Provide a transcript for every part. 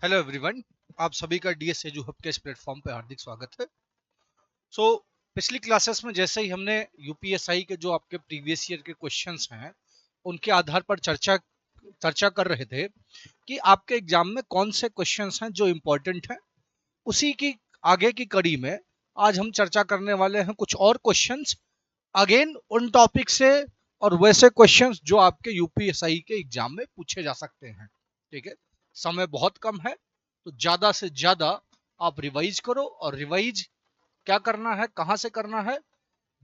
Hello everyone, आप सभी का डीएस एजू हब के इस प्लेटफॉर्म पे हार्दिक स्वागत है। सो पिछली क्लासेस में जैसे ही हमने यूपीएसआई के जो आपके प्रीवियस ईयर के क्वेश्चंस हैं उनके आधार पर चर्चा कर रहे थे कि आपके एग्जाम में कौन से क्वेश्चंस हैं जो इम्पोर्टेंट हैं। उसी की आगे की कड़ी में आज हम चर्चा करने वाले हैं कुछ और क्वेश्चंस अगेन उन टॉपिक से और वैसे क्वेश्चंस जो आपके यूपीएसआई के एग्जाम में पूछे जा सकते हैं। ठीक है, समय बहुत कम है तो ज्यादा से ज्यादा आप रिवाइज करो। और रिवाइज क्या करना है, कहां से करना है?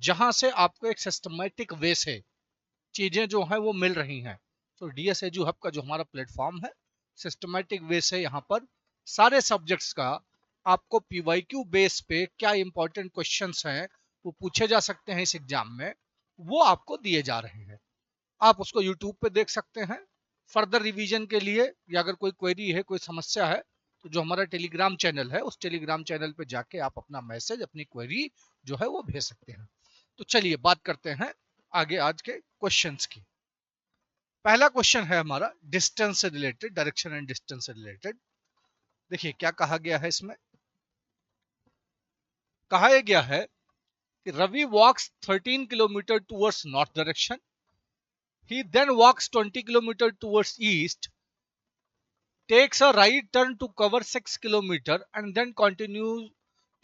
जहां से आपको एक सिस्टमेटिक वे से चीजें जो है वो मिल रही हैं। तो डीएस एजू हब का जो हमारा प्लेटफॉर्म है, सिस्टमेटिक वे से यहाँ पर सारे सब्जेक्ट्स का आपको पीवाईक्यू बेस पे क्या इंपॉर्टेंट क्वेश्चंस हैं वो पूछे जा सकते हैं इस एग्जाम में, वो आपको दिए जा रहे हैं। आप उसको यूट्यूब पे देख सकते हैं। फर्दर रिवीजन के लिए या अगर कोई क्वेरी है, कोई समस्या है, तो जो हमारा टेलीग्राम चैनल है उस टेलीग्राम चैनल पे जाके आप अपना मैसेज, अपनी क्वेरी जो है वो भेज सकते हैं। तो चलिए बात करते हैं आगे आज के क्वेश्चंस की। पहला क्वेश्चन है हमारा डिस्टेंस से रिलेटेड, डायरेक्शन एंड डिस्टेंस से रिलेटेड। देखिए क्या कहा गया है इसमें। कहा यह गया है कि रवि वॉक्स 13 kilometre towards north direction, he then walks 20 kilometer towards east, takes a right turn to cover 6 kilometer and then continues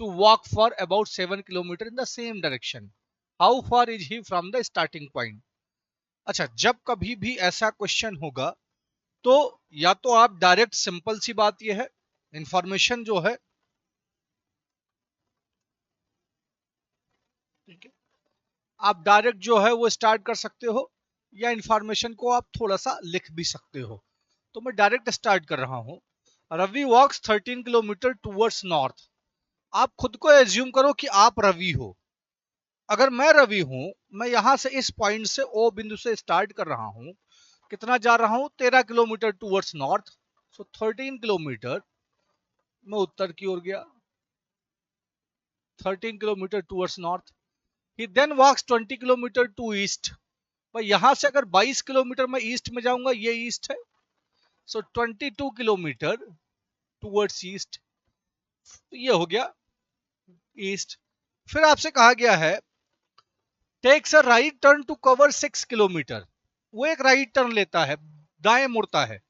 to walk for about 7 kilometer in the same direction. How far is he from the starting point? अच्छा, जब कभी भी ऐसा question होगा तो या तो आप डायरेक्ट, सिंपल सी बात यह है, इंफॉर्मेशन जो है, ठीक है, आप डायरेक्ट जो है वो स्टार्ट कर सकते हो या इंफॉर्मेशन को आप थोड़ा सा लिख भी सकते हो। तो मैं डायरेक्ट स्टार्ट कर रहा हूं। रवि वॉक्स 13 किलोमीटर टूवर्ड्स नॉर्थ। आप खुद को एज्यूम करो कि आप रवि हो। अगर मैं रवि हूं, मैं यहां से इस पॉइंट से ओ बिंदु से स्टार्ट कर रहा हूं। कितना जा रहा हूं? 13 kilometre towards north. So 13 kilometre मैं उत्तर की ओर गया। 13 kilometre towards north. He then walks 20 kilometre to east. भाई यहां से अगर 22 किलोमीटर मैं ईस्ट में जाऊंगा, ये ईस्ट है। सो 22 किलोमीटर टूवर्ड्स ईस्ट, ये हो गया ईस्ट। फिर आपसे कहा गया है takes a right turn to cover 6 kilometre. वो एक राइट टर्न लेता है, दाएं मुड़ता है।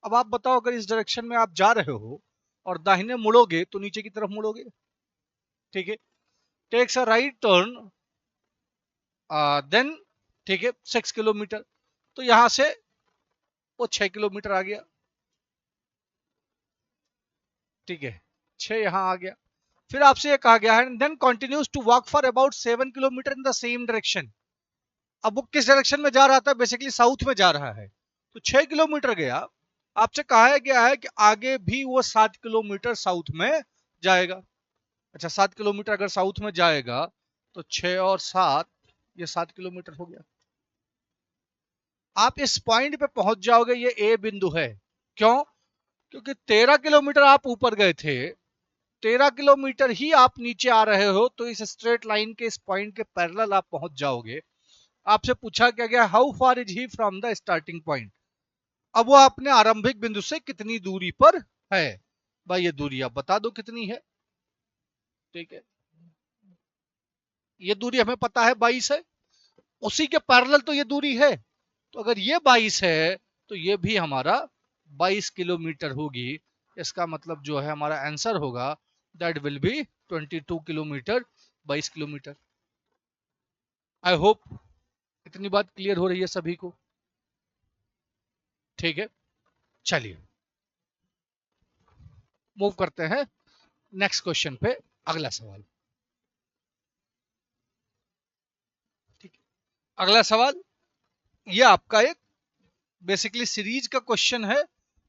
अब आप बताओ, अगर इस डायरेक्शन में आप जा रहे हो और दाहिने मुड़ोगे तो नीचे की तरफ मुड़ोगे। ठीक है, takes a right turn then, ठीक है, 6 किलोमीटर। तो यहां से वो 6 किलोमीटर आ गया। ठीक है, 6 यहां आ गया। फिर आपसे ये कहा गया है then continues to walk for about 7 kilometre in the same direction. अब वो किस डायरेक्शन में जा रहा था? बेसिकली साउथ में जा रहा है। तो 6 किलोमीटर गया। आपसे कहा गया है कि आगे भी वो 7 किलोमीटर साउथ में जाएगा। अच्छा, 7 किलोमीटर अगर साउथ में जाएगा तो 6 और 7, ये 7 किलोमीटर हो गया। आप इस पॉइंट पे पहुंच जाओगे, ये ए बिंदु है। क्यों? क्योंकि 13 किलोमीटर आप ऊपर गए थे, 13 किलोमीटर ही आप नीचे आ रहे हो, तो इस स्ट्रेट लाइन के इस पॉइंट के पैरेलल आप पहुंच जाओगे। आपसे पूछा क्या गया, how far is he from the starting point. अब वो अपने आरंभिक बिंदु से कितनी दूरी पर है? भाई ये दूरी आप बता दो कितनी है। ठीक है, ये दूरी हमें पता है 22 है, उसी के पैरेलल तो ये दूरी है। तो अगर ये 22 है तो ये भी हमारा 22 किलोमीटर होगी। इसका मतलब जो है हमारा आंसर होगा that will be 22 kilometre, 22 kilometre. I hope इतनी बात क्लियर हो रही है सभी को। ठीक है, चलिए मूव करते हैं नेक्स्ट क्वेश्चन पे। अगला सवाल। ठीक है, अगला सवाल ये आपका एक बेसिकली सीरीज का क्वेश्चन है।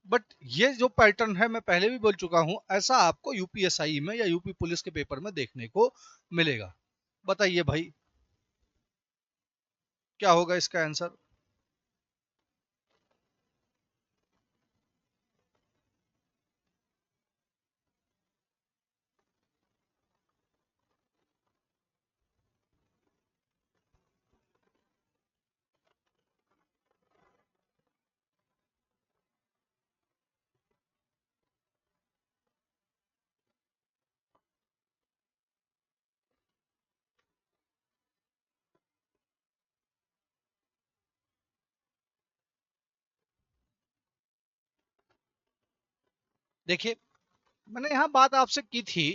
बट ये जो पैटर्न है, मैं पहले भी बोल चुका हूं, ऐसा आपको यूपीएसआई में या यूपी पुलिस के पेपर में देखने को मिलेगा। बताइए भाई, क्या होगा इसका आंसर? देखिए, मैंने यहाँ बात आपसे की थी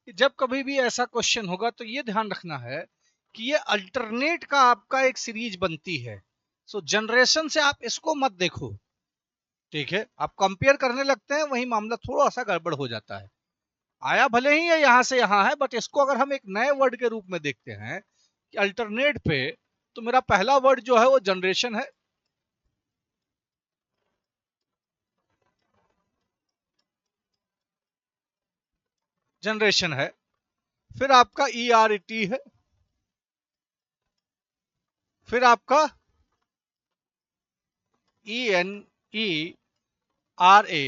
कि जब कभी भी ऐसा क्वेश्चन होगा तो ये ध्यान रखना है कि ये अल्टरनेट का आपका एक सीरीज बनती है। सो जनरेशन से आप इसको मत देखो, ठीक है। आप कंपेयर करने लगते हैं, वही मामला थोड़ा सा गड़बड़ हो जाता है। आया भले ही ये यहां से यहां है, बट इसको अगर हम एक नए वर्ड के रूप में देखते हैं कि अल्टरनेट पे, तो मेरा पहला वर्ड जो है वो जनरेशन है। जनरेशन है। फिर आपका ई आर टी है। फिर आपका E N E R A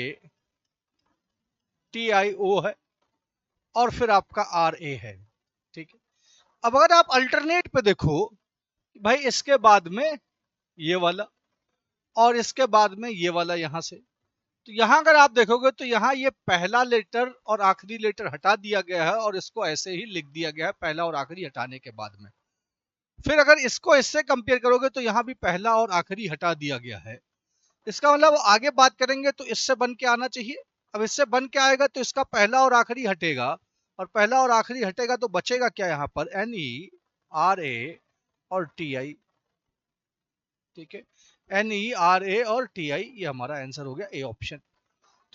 T I O है। और फिर आपका आर ए है, ठीक है। अब अगर आप अल्टरनेट पे देखो, भाई इसके बाद में ये वाला और इसके बाद में ये वाला यहां से, तो यहां अगर आप देखोगे तो यहां ये पहला लेटर और आखिरी लेटर हटा दिया गया है और इसको ऐसे ही लिख दिया गया है पहला और आखिरी हटाने के बाद में। फिर अगर इसको इससे कंपेयर करोगे तो यहां भी पहला और आखिरी हटा दिया गया है। इसका मतलब आगे बात करेंगे तो इससे बन के आना चाहिए। अब इससे बन के आएगा तो इसका पहला और आखिरी हटेगा, और पहला और आखिरी हटेगा तो बचेगा क्या यहाँ पर, एन ई आर ए और टी आई, ठीक है। एन ई आर ए और टी आई, ये हमारा आंसर हो गया ए ऑप्शन।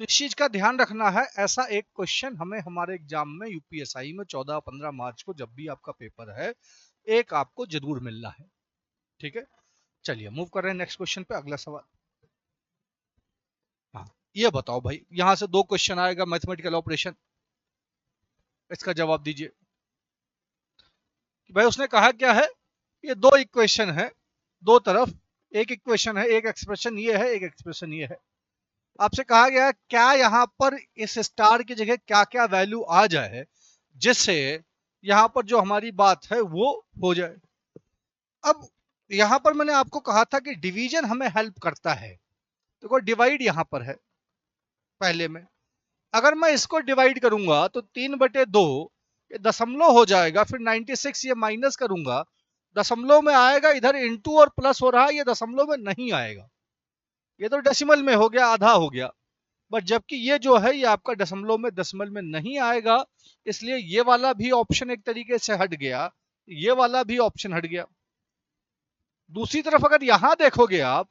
तो इस चीज का ध्यान रखना है, ऐसा एक क्वेश्चन हमें हमारे एग्जाम में यूपीएसआई में 14-15 मार्च को जब भी आपका पेपर है, एक आपको जरूर मिलना है, ठीक है। चलिए मूव कर रहे हैं नेक्स्ट क्वेश्चन पे, अगला सवाल। हाँ, ये बताओ भाई, यहां से दो क्वेश्चन आएगा मैथमेटिकल ऑपरेशन, इसका जवाब दीजिए कि भाई उसने कहा क्या है, ये दो इक्वेशन है, दो तरफ एक इक्वेशन है, एक एक्सप्रेशन ये है, एक एक्सप्रेशन ये है। आपसे कहा गया है क्या यहां पर इस स्टार की जगह क्या क्या वैल्यू आ जाए जिससे यहां पर जो हमारी बात है वो हो जाए। अब यहां पर मैंने आपको कहा था कि डिवीजन हमें हेल्प करता है, तो डिवाइड यहां पर है पहले में। अगर मैं इसको डिवाइड करूंगा तो 3/2 ये दशमलव हो जाएगा, फिर 96 ये माइनस करूंगा, दशमलव में आएगा, इधर इंटू और प्लस हो रहा है, ये दशमलव में नहीं आएगा, ये तो डेसिमल में हो गया, आधा हो गया। बट जबकि ये जो है ये आपका दशमलव में नहीं आएगा, इसलिए ये वाला भी ऑप्शन एक तरीके से हट गया, ये वाला भी ऑप्शन हट गया। दूसरी तरफ अगर यहां देखोगे आप,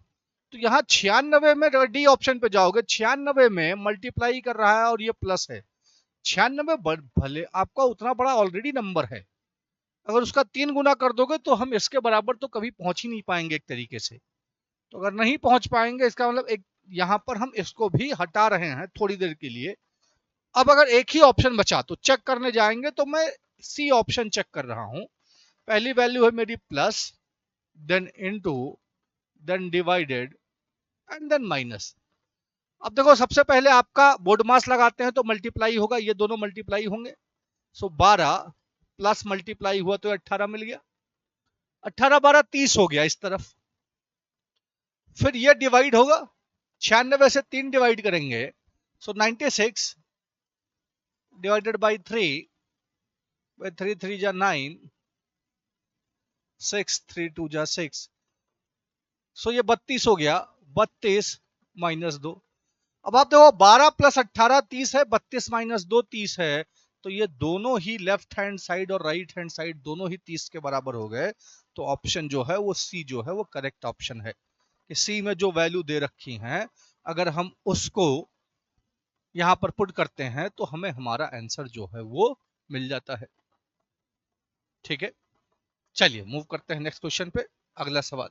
तो यहां 96 में डी ऑप्शन पे जाओगे, 96 में मल्टीप्लाई कर रहा है और ये प्लस है। 96 भले आपका उतना बड़ा ऑलरेडी नंबर है, अगर उसका 3 गुना कर दोगे तो हम इसके बराबर तो कभी पहुंच ही नहीं पाएंगे एक तरीके से। तो अगर नहीं पहुंच पाएंगे, इसका मतलब एक यहां पर हम इसको भी हटा रहे हैं थोड़ी देर के लिए। अब अगर एक ही ऑप्शन बचा तो चेक करने जाएंगे, तो मैं सी ऑप्शन चेक कर रहा हूं। पहली वैल्यू है मेरी plus, then into, then divided and then minus. अब देखो सबसे पहले आपका बोर्ड मास लगाते हैं तो मल्टीप्लाई होगा, ये दोनों मल्टीप्लाई होंगे। सो 12 प्लस मल्टीप्लाई हुआ तो 18 मिल गया, 18 12 30 हो गया इस तरफ। फिर ये डिवाइड होगा, 96 से 3 डिवाइड करेंगे, सो 96 डिवाइडेड बाई 3, 3 3 जा 9, 6 3 2 जा 6, सो ये 32 हो गया, 32 माइनस 2। अब आप देखो 12 प्लस 18 30 है, 32 माइनस 2 30 है, तो ये दोनों ही लेफ्ट हैंड साइड और राइट हैंड साइड दोनों ही 30 के बराबर हो गए। तो ऑप्शन जो है वो सी जो है वो करेक्ट ऑप्शन है, कि सी में जो वैल्यू दे रखी हैं अगर हम उसको यहां पर पुट करते हैं तो हमें हमारा आंसर जो है वो मिल जाता है, ठीक है। चलिए मूव करते हैं नेक्स्ट क्वेश्चन पे, अगला सवाल।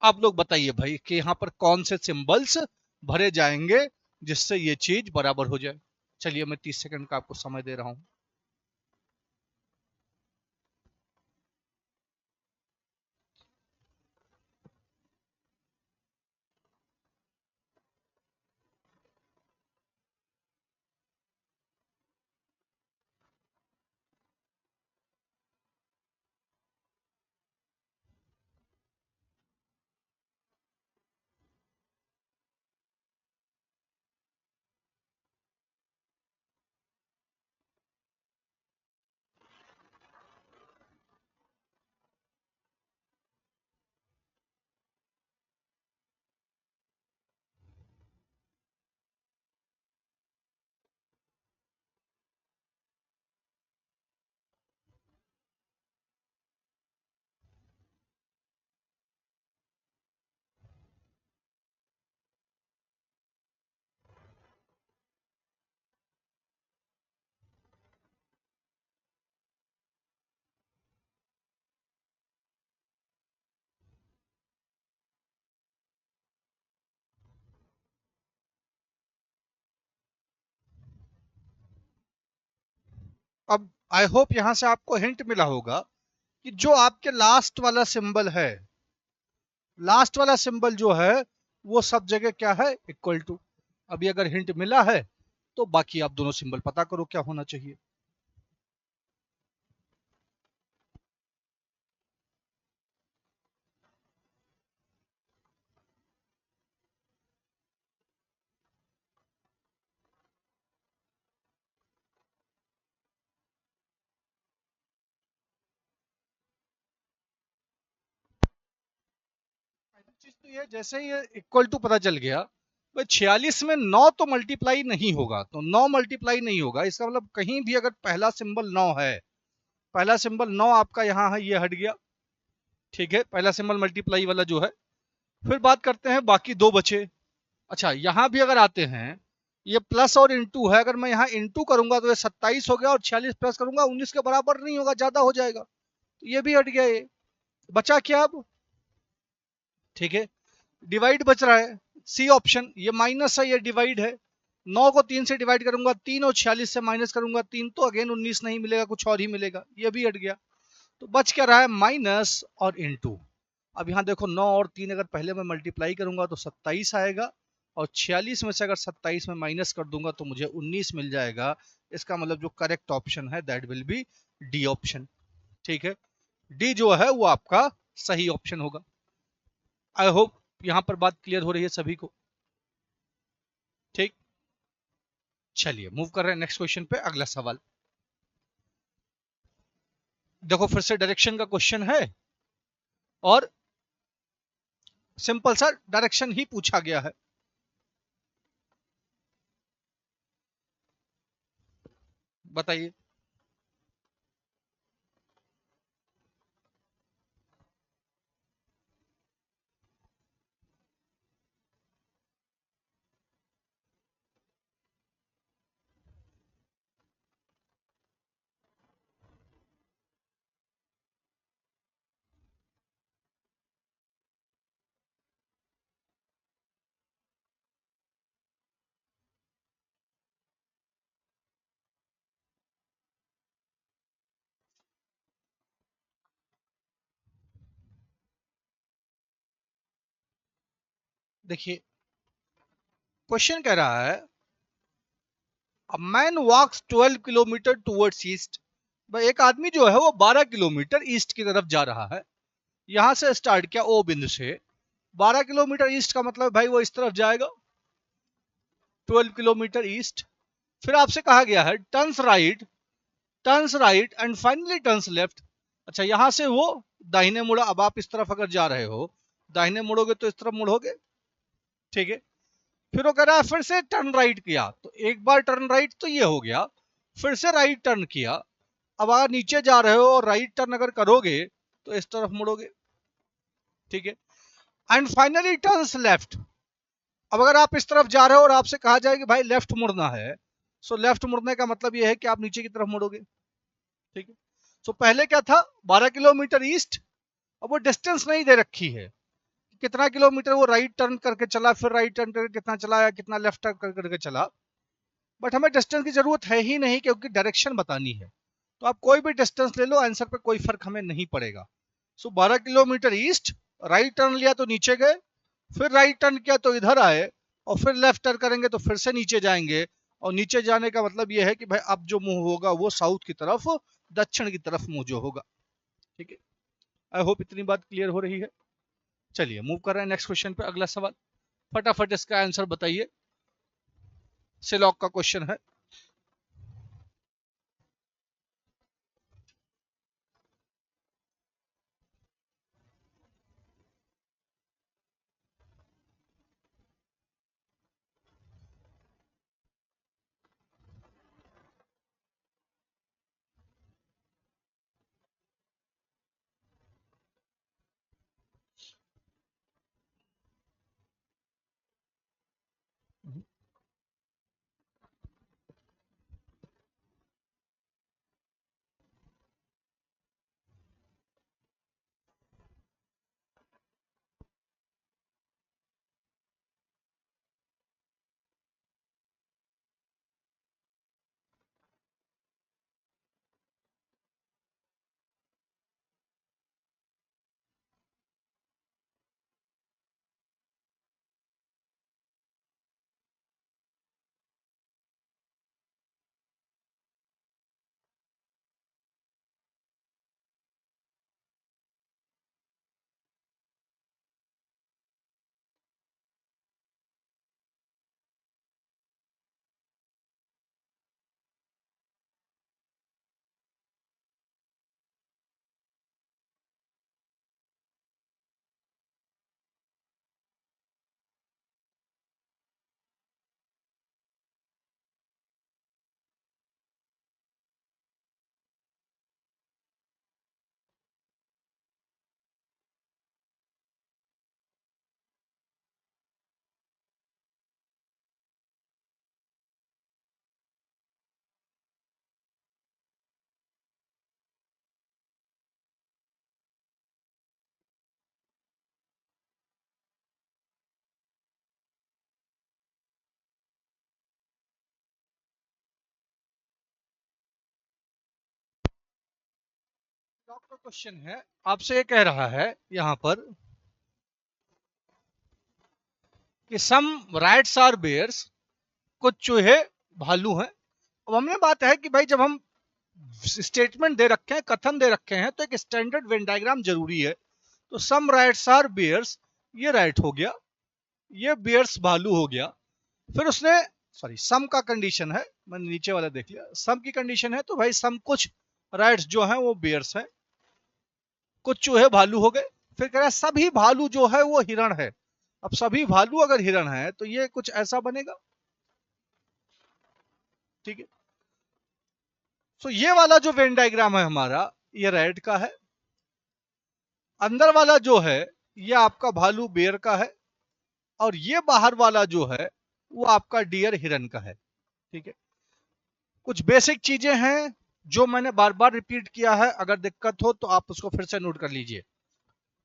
आप लोग बताइए भाई कि यहां पर कौन से सिंबल्स भरे जाएंगे जिससे ये चीज बराबर हो जाए। चलिए मैं 30 सेकंड का आपको समय दे रहा हूं। अब आई होप यहां से आपको हिंट मिला होगा कि जो आपके लास्ट वाला सिंबल है, लास्ट वाला सिंबल जो है वो सब जगह क्या है, इक्वल टू। अभी अगर हिंट मिला है तो बाकी आप दोनों सिंबल पता करो क्या होना चाहिए। चीज तो ये, जैसे ही ये इक्वल टू पता चल गया, भाई 46 में 9 तो मल्टीप्लाई नहीं होगा, तो 9 मल्टीप्लाई नहीं होगा, इसका मतलब कहीं भी अगर पहला सिंबल 9 है, पहला सिंबल 9 आपका यहाँ है, ये हट गया, ठीक है, पहला सिंबल मल्टीप्लाई वाला जो है। फिर बात करते हैं बाकी दो बचे। अच्छा, यहां भी अगर आते हैं, ये प्लस और इंटू है, अगर मैं यहाँ इंटू करूंगा तो ये 27 हो गया, और 46 प्लस करूंगा 19 के बराबर नहीं होगा, ज्यादा हो जाएगा, तो ये भी हट गया। ये बचा क्या अब, ठीक है, डिवाइड बच रहा है, सी ऑप्शन, ये माइनस है, ये डिवाइड है। 9 को 3 से डिवाइड करूंगा 3, और 46 से माइनस करूंगा 3, तो अगेन 19 नहीं मिलेगा, कुछ और ही मिलेगा, ये भी हट गया। तो बच क्या रहा है, माइनस और इंटू। अब यहाँ देखो 9 और 3 अगर पहले मैं मल्टीप्लाई करूंगा तो 27 आएगा, और 46 में से अगर 27 में माइनस कर दूंगा तो मुझे 19 मिल जाएगा। इसका मतलब जो करेक्ट ऑप्शन है that will be D option, ठीक है, डी जो है वो आपका सही ऑप्शन होगा। आई होप यहां पर बात क्लियर हो रही है सभी को, ठीक। चलिए मूव कर रहे हैं नेक्स्ट क्वेश्चन पे, अगला सवाल। देखो फिर से डायरेक्शन का क्वेश्चन है, और सिंपल सा डायरेक्शन ही पूछा गया है। बताइए। देखिए क्वेश्चन कह रहा है, a man walks 12 kilometre towards east. भाई एक आदमी जो है वो 12 किलोमीटर ईस्ट की तरफ जा रहा है, यहां से स्टार्ट किया ओ बिंदु से, 12 किलोमीटर ईस्ट का मतलब भाई वो इस तरफ जाएगा, 12 किलोमीटर ईस्ट। फिर आपसे कहा गया है turns right and finally turns left. अच्छा, यहां से वो दाहिने मुड़ा, अब आप इस तरफ अगर जा रहे हो, दाहिने मुड़ोगे तो इस तरफ मुड़ोगे, ठीक है। फिर वो कह रहा है फिर से टर्न राइट किया, तो एक बार टर्न राइट तो ये हो गया, फिर से राइट टर्न किया। अब अगर नीचे जा रहे हो और राइट टर्न अगर करोगे तो इस तरफ मुड़ोगे, ठीक है, एंड फाइनली टर्न्स लेफ्ट। अब अगर आप इस तरफ जा रहे हो और आपसे कहा जाए कि भाई लेफ्ट मुड़ना है, सो लेफ्ट मुड़ने का मतलब यह है कि आप नीचे की तरफ मुड़ोगे, ठीक है। सो पहले क्या था, 12 किलोमीटर ईस्ट, अब वो डिस्टेंस नहीं दे रखी है, कितना किलोमीटर वो राइट टर्न करके चला, फिर राइट टर्न करके कितना चला, या कितना लेफ्ट टर्न करके चला, बट हमें डिस्टेंस की जरूरत है ही नहीं, क्योंकि डायरेक्शन बतानी है। तो आप कोई भी डिस्टेंस ले लो, आंसर पे कोई फर्क हमें नहीं पड़ेगा। सो 12 किलोमीटर ईस्ट, राइट टर्न लिया तो नीचे गए, फिर राइट टर्न किया तो इधर आए, और फिर लेफ्ट टर्न करेंगे तो फिर से नीचे जाएंगे। और नीचे जाने का मतलब यह है कि भाई अब जो मुंह होगा वो साउथ की तरफ, दक्षिण की तरफ मुंह जो होगा, ठीक है। आई होप इतनी बात क्लियर हो रही है। चलिए मूव कर रहे हैं नेक्स्ट क्वेश्चन पे, अगला सवाल। फटाफट इसका आंसर बताइए, सिलॉक का क्वेश्चन है। आपका क्वेश्चन है, आपसे ये कह रहा है यहाँ पर कि सम राइट्स आर बेयर्स, कुछ चूहे भालू हैं। अब हमें बात है कि भाई जब हम स्टेटमेंट दे रखे हैं, कथन दे रखे हैं, तो एक स्टैंडर्ड वेन डायग्राम जरूरी है। तो सम राइट्स आर बेयर्स, ये राइट हो गया, ये बेयर्स भालू हो गया। फिर उसने सॉरी सम का कंडीशन है, मैंने नीचे वाला देख लिया, सम की कंडीशन है तो भाई सम कुछ राइट्स जो है वो बेयर्स है, कुछ चूहे भालू हो गए। फिर कह रहा है सभी भालू जो है वो हिरण है। अब सभी भालू अगर हिरण है तो ये कुछ ऐसा बनेगा, ठीक है। तो ये वाला जो वेन डायग्राम है हमारा, ये रेड का है। अंदर वाला जो है ये आपका भालू बेयर का है, और ये बाहर वाला जो है वो आपका डियर हिरन का है, ठीक है। कुछ बेसिक चीजें हैं जो मैंने बार बार रिपीट किया है, अगर दिक्कत हो तो आप उसको फिर से नोट कर लीजिए।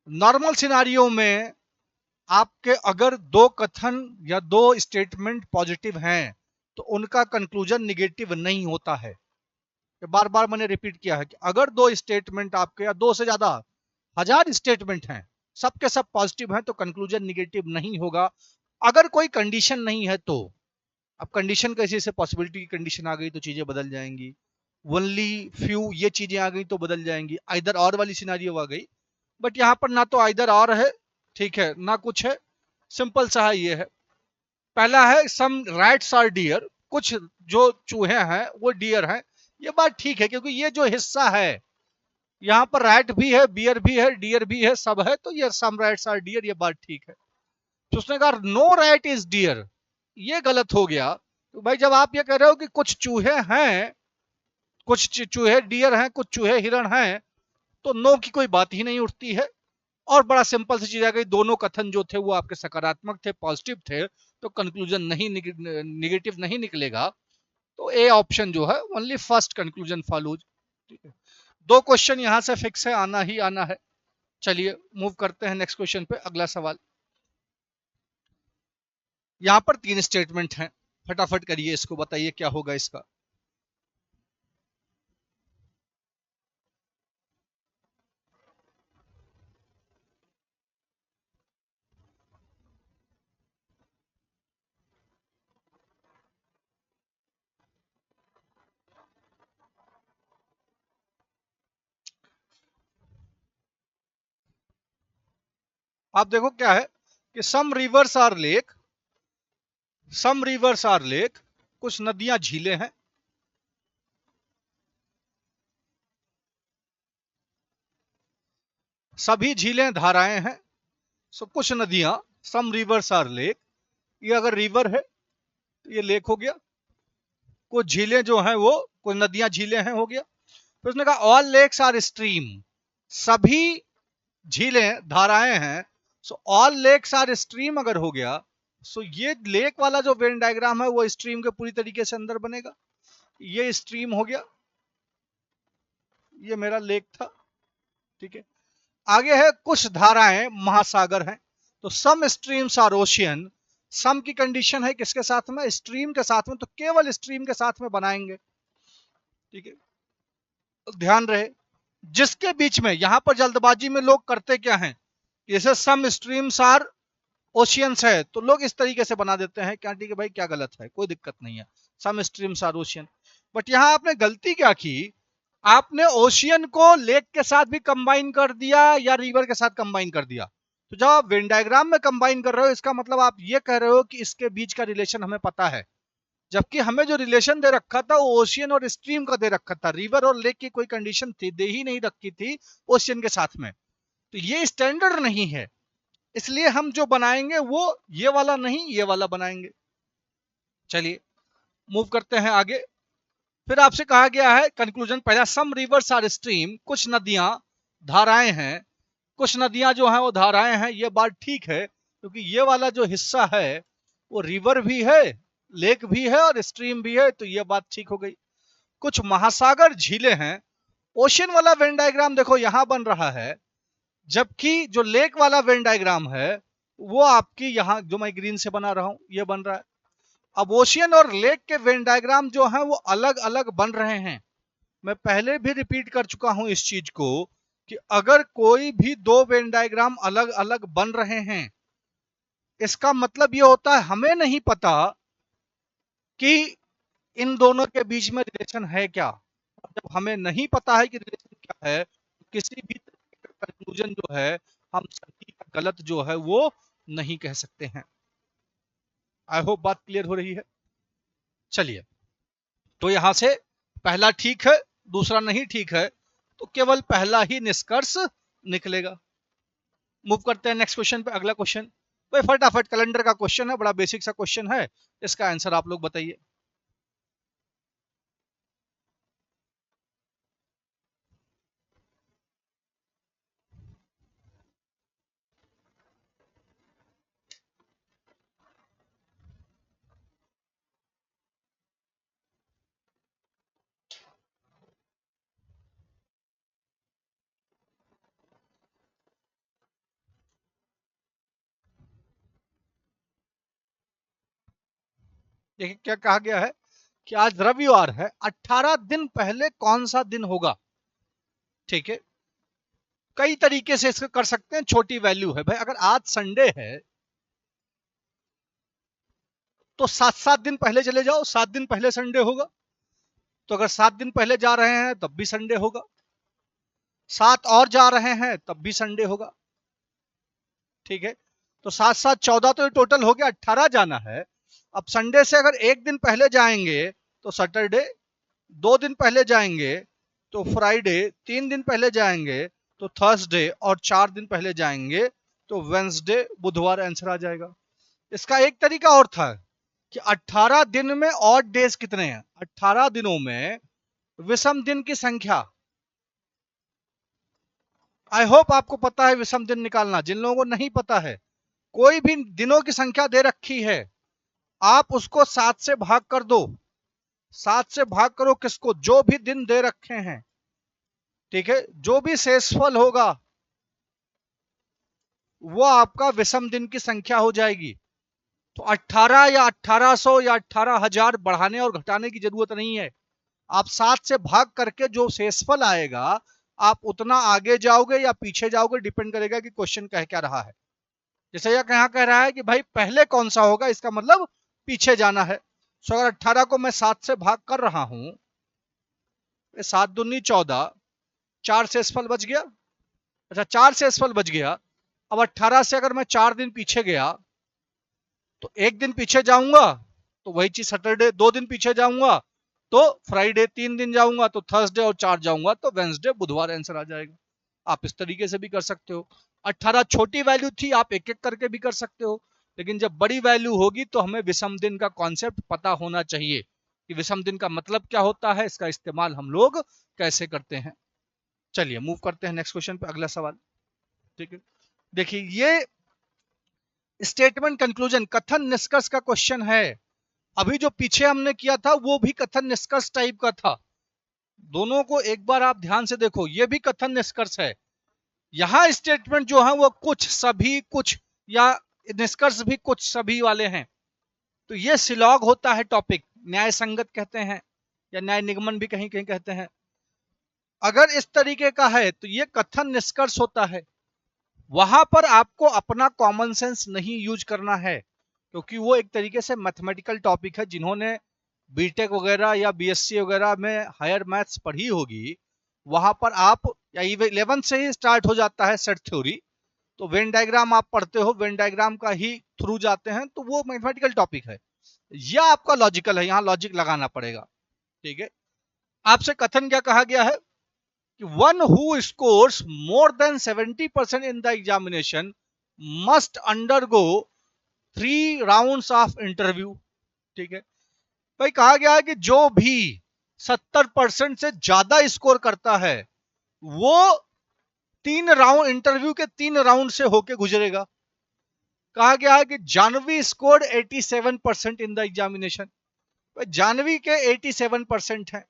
नॉर्मल सिनारियो में आपके अगर दो कथन या दो स्टेटमेंट पॉजिटिव हैं तो उनका कंक्लूजन निगेटिव नहीं होता है। बार बार मैंने रिपीट किया है कि अगर दो स्टेटमेंट आपके या दो से ज्यादा हजार स्टेटमेंट हैं, सबके सब पॉजिटिव हैं, तो कंक्लूजन निगेटिव नहीं होगा। अगर कोई कंडीशन नहीं है तो, अब कंडीशन कैसे से पॉसिबिलिटी की कंडीशन आ गई तो चीजें बदल जाएंगी, ओनली फ्यू ये चीजें आ गई तो बदल जाएंगी, आइदर और वाली सिनारियो आ गई। बट यहां पर ना तो आइदर और है, ठीक है, ना कुछ है, सिंपल सा है। ये है पहला है सम राइट्स आर डियर, कुछ जो चूहे हैं वो डियर हैं। ये बात ठीक है क्योंकि ये जो हिस्सा है यहाँ पर राइट भी है, बियर भी है, डियर भी है, सब है, तो ये सम राइट्स आर डियर, ये बात ठीक है। तो उसने कहा नो राइट इज डियर, ये गलत हो गया। तो भाई जब आप ये कह रहे हो कि कुछ चूहे हैं, कुछ चूहे डियर हैं, कुछ चूहे हिरण हैं, तो नो की कोई बात ही नहीं उठती है। और बड़ा सिंपल सी चीज आ गई, दोनों कथन जो थे वो आपके सकारात्मक थे, पॉजिटिव थे, तो कंक्लूजन नहीं निगेटिव नहीं निकलेगा। तो ए ऑप्शन जो है ओनली फर्स्ट कंक्लूजन फॉलोज, ठीक है। दो क्वेश्चन यहां से फिक्स है, आना ही आना है। चलिए मूव करते हैं नेक्स्ट क्वेश्चन पे। अगला सवाल, यहां पर तीन स्टेटमेंट हैं, फटाफट करिए इसको, बताइए क्या होगा इसका। आप देखो क्या है कि some rivers are lake, some rivers are lake, कुछ नदियां झीलें हैं, सभी झीलें धाराएं हैं। सो कुछ नदियां, सम रिवर्स आर लेक, ये अगर रिवर है तो ये लेक हो गया। कुछ झीलें जो हैं वो, कुछ नदियां झीलें हैं, हो गया। फिर उसने कहा ऑल लेक्स आर स्ट्रीम, सभी झीलें धाराएं हैं। So all lakes are stream अगर हो गया, सो ये लेक वाला जो वेन डायग्राम है वो स्ट्रीम के पूरी तरीके से अंदर बनेगा। ये स्ट्रीम हो गया, ये मेरा लेक था, ठीक है। आगे है कुछ धाराएं महासागर हैं, तो सम स्ट्रीम्स आर ओशियन। सम की कंडीशन है किसके साथ में, स्ट्रीम के साथ में, तो केवल स्ट्रीम के साथ में बनाएंगे, ठीक है। ध्यान रहे जिसके बीच में, यहां पर जल्दबाजी में लोग करते क्या हैं, जैसे सम स्ट्रीम्स आर ओशियंस है तो लोग इस तरीके से बना देते हैं, क्या ठीक है भाई, क्या गलत है, कोई दिक्कत नहीं है, सम स्ट्रीम्स आर ओशियन। बट यहां आपने गलती क्या की, आपने ओशियन को लेक के साथ भी कंबाइन कर दिया या रिवर के साथ कंबाइन कर दिया। तो जब आप वेन डायग्राम में कंबाइन कर रहे हो, इसका मतलब आप ये कह रहे हो कि इसके बीच का रिलेशन हमें पता है, जबकि हमें जो रिलेशन दे रखा था वो ओशियन और स्ट्रीम का दे रखा था, रिवर और लेक की कोई कंडीशन थी दे ही नहीं रखी थी ओशियन के साथ में। तो ये स्टैंडर्ड नहीं है, इसलिए हम जो बनाएंगे वो ये वाला नहीं, ये वाला बनाएंगे। चलिए मूव करते हैं आगे। फिर आपसे कहा गया है कंक्लूजन, पहला सम रिवर्स आर स्ट्रीम, कुछ नदियां धाराएं हैं, कुछ नदियां जो हैं वो धाराएं हैं, ये बात ठीक है क्योंकि ये वाला जो हिस्सा है वो रिवर भी है, लेक भी है और स्ट्रीम भी है, तो ये बात ठीक हो गई। कुछ महासागर झीलें हैं, ओशन वाला वेन डायग्राम देखो यहां बन रहा है, जबकि जो लेक वाला वेन डायग्राम है वो आपकी यहां जो मैं ग्रीन से बना रहा हूं ये बन रहा है। अब ओशियन और लेक के वेन डायग्राम जो हैं वो अलग अलग बन रहे हैं। मैं पहले भी रिपीट कर चुका हूं इस चीज को कि अगर कोई भी दो वेन डायग्राम अलग अलग बन रहे हैं, इसका मतलब ये होता है हमें नहीं पता कि इन दोनों के बीच में रिलेशन है क्या। जब हमें नहीं पता है कि रिलेशन क्या है, तो किसी भी कंक्लूजन जो है हम सही या गलत जो है वो नहीं कह सकते हैं। आई होप बात क्लियर हो रही है। चलिए, तो यहां से पहला ठीक है, दूसरा नहीं ठीक है, तो केवल पहला ही निष्कर्ष निकलेगा। मूव करते हैं नेक्स्ट क्वेश्चन पे। अगला क्वेश्चन भाई फटाफट कैलेंडर का क्वेश्चन है, बड़ा बेसिक सा क्वेश्चन है, इसका आंसर आप लोग बताइए। देखिए क्या कहा गया है कि आज रविवार है, 18 दिन पहले कौन सा दिन होगा। ठीक है, कई तरीके से इसको कर सकते हैं, छोटी वैल्यू है भाई। अगर आज संडे है तो 7 दिन पहले चले जाओ, 7 दिन पहले संडे होगा। तो अगर 7 दिन पहले जा रहे हैं तब भी संडे होगा, 7 और जा रहे हैं तब भी संडे होगा। ठीक है, तो 7 7 14, तो ये टोटल हो गया 18 जाना है। अब संडे से अगर एक दिन पहले जाएंगे तो सैटरडे, 2 दिन पहले जाएंगे तो फ्राइडे, 3 दिन पहले जाएंगे तो थर्सडे, और 4 दिन पहले जाएंगे तो वेंसडे, बुधवार आंसर आ जाएगा। इसका एक तरीका और था कि 18 दिन में ऑड डेज कितने हैं, 18 दिनों में विषम दिन की संख्या। आई होप आपको पता है विषम दिन निकालना। जिन लोगों को नहीं पता है, कोई भी दिनों की संख्या दे रखी है, आप उसको 7 से भाग कर दो। 7 से भाग करो किसको, जो भी दिन दे रखे हैं। ठीक है, जो भी शेषफल होगा वो आपका विषम दिन की संख्या हो जाएगी। तो 18 या 1800 या 18,000 बढ़ाने और घटाने की जरूरत नहीं है। आप 7 से भाग करके जो शेषफल आएगा, आप उतना आगे जाओगे या पीछे जाओगे, डिपेंड करेगा कि क्वेश्चन कह क्या रहा है। जैसे यह यहाँ कह रहा है कि भाई पहले कौन सा होगा, इसका मतलब पीछे जाना है। सो अगर 18 को मैं 7 से भाग कर रहा हूं, 7 दूनी 14, 4 शेषफल बच गया। अच्छा, 4 शेषफल बच गया। अब 18 से अगर मैं 4 दिन पीछे गया तो एक दिन पीछे जाऊंगा तो वही चीज सैटरडे, 2 दिन पीछे जाऊंगा तो फ्राइडे, 3 दिन जाऊंगा तो थर्सडे, और 4 जाऊंगा तो वेंसडे, बुधवार आंसर आ जाएगा। आप इस तरीके से भी कर सकते हो। 18 छोटी वैल्यू थी, आप एक एक करके भी कर सकते हो, लेकिन जब बड़ी वैल्यू होगी तो हमें विषम दिन का कॉन्सेप्ट पता होना चाहिए कि विषम दिन का मतलब क्या होता है, इसका इस्तेमाल हम लोग कैसे करते हैं। चलिए मूव करते हैं नेक्स्ट क्वेश्चन पे। अगला सवाल, ठीक है, देखिए ये स्टेटमेंट कंक्लूजन, कथन निष्कर्ष का क्वेश्चन है। अभी जो पीछे हमने किया था वो भी कथन निष्कर्ष टाइप का था। दोनों को एक बार आप ध्यान से देखो, ये भी कथन निष्कर्ष है। यहां स्टेटमेंट जो है वो कुछ, सभी, कुछ, या निष्कर्ष भी कुछ, सभी वाले हैं। तो ये सिलॉग होता है टॉपिक, न्याय संगत कहते हैं या न्याय निगमन भी कहीं कहीं कहते हैं। अगर इस तरीके का है तो ये कथन निष्कर्ष होता है। वहां पर आपको अपना कॉमन सेंस नहीं यूज करना है, क्योंकि वो एक तरीके से मैथमेटिकल टॉपिक है। जिन्होंने बीटेक वगैरह या बीएससी वगैरह में हायर मैथ्स पढ़ी होगी, वहां पर आप, या 11 से ही स्टार्ट हो जाता है सेट थ्योरी, तो वेन डायग्राम आप पढ़ते हो, वेन डायग्राम का ही थ्रू जाते हैं, तो वो मैथमेटिकल टॉपिक है। या आपका लॉजिकल है, यहां लॉजिक लगाना पड़ेगा। ठीक है, आपसे कथन क्या कहा गया है कि one who scores more than 70% in the examination must undergo 3 rounds of interview. ठीक है भाई, कहा गया है कि जो भी 70% से ज्यादा स्कोर करता है वो 3 राउंड, इंटरव्यू के 3 राउंड से होके गुजरेगा। कहा गया है कि Jahnavi scored 87% in the examination. Jahnavi के 87% है।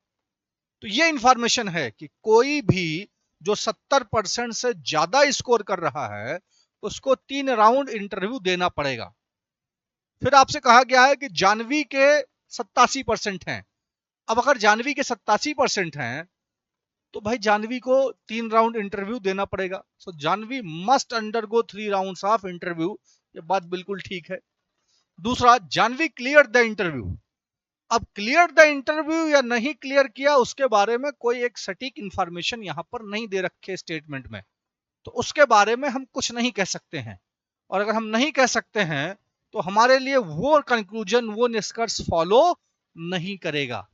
तो ये इंफॉर्मेशन है कि कोई भी जो 70% से ज्यादा स्कोर कर रहा है उसको 3 राउंड इंटरव्यू देना पड़ेगा। फिर आपसे कहा गया है कि जानवी के 87% हैं। अब अगर जानवी के 87% हैं तो भाई जानवी को 3 राउंड इंटरव्यू देना पड़ेगा। So Janvi must undergo 3 rounds of interview. ये बात बिल्कुल ठीक है। दूसरा, जानवी क्लियर द इंटरव्यू। अब क्लियर द इंटरव्यू या नहीं क्लियर किया उसके बारे में कोई एक सटीक इंफॉर्मेशन यहां पर नहीं दे रखे स्टेटमेंट में, तो उसके बारे में हम कुछ नहीं कह सकते हैं। और अगर हम नहीं कह सकते हैं तो हमारे लिए वो कंक्लूजन, वो निष्कर्ष फॉलो नहीं करेगा।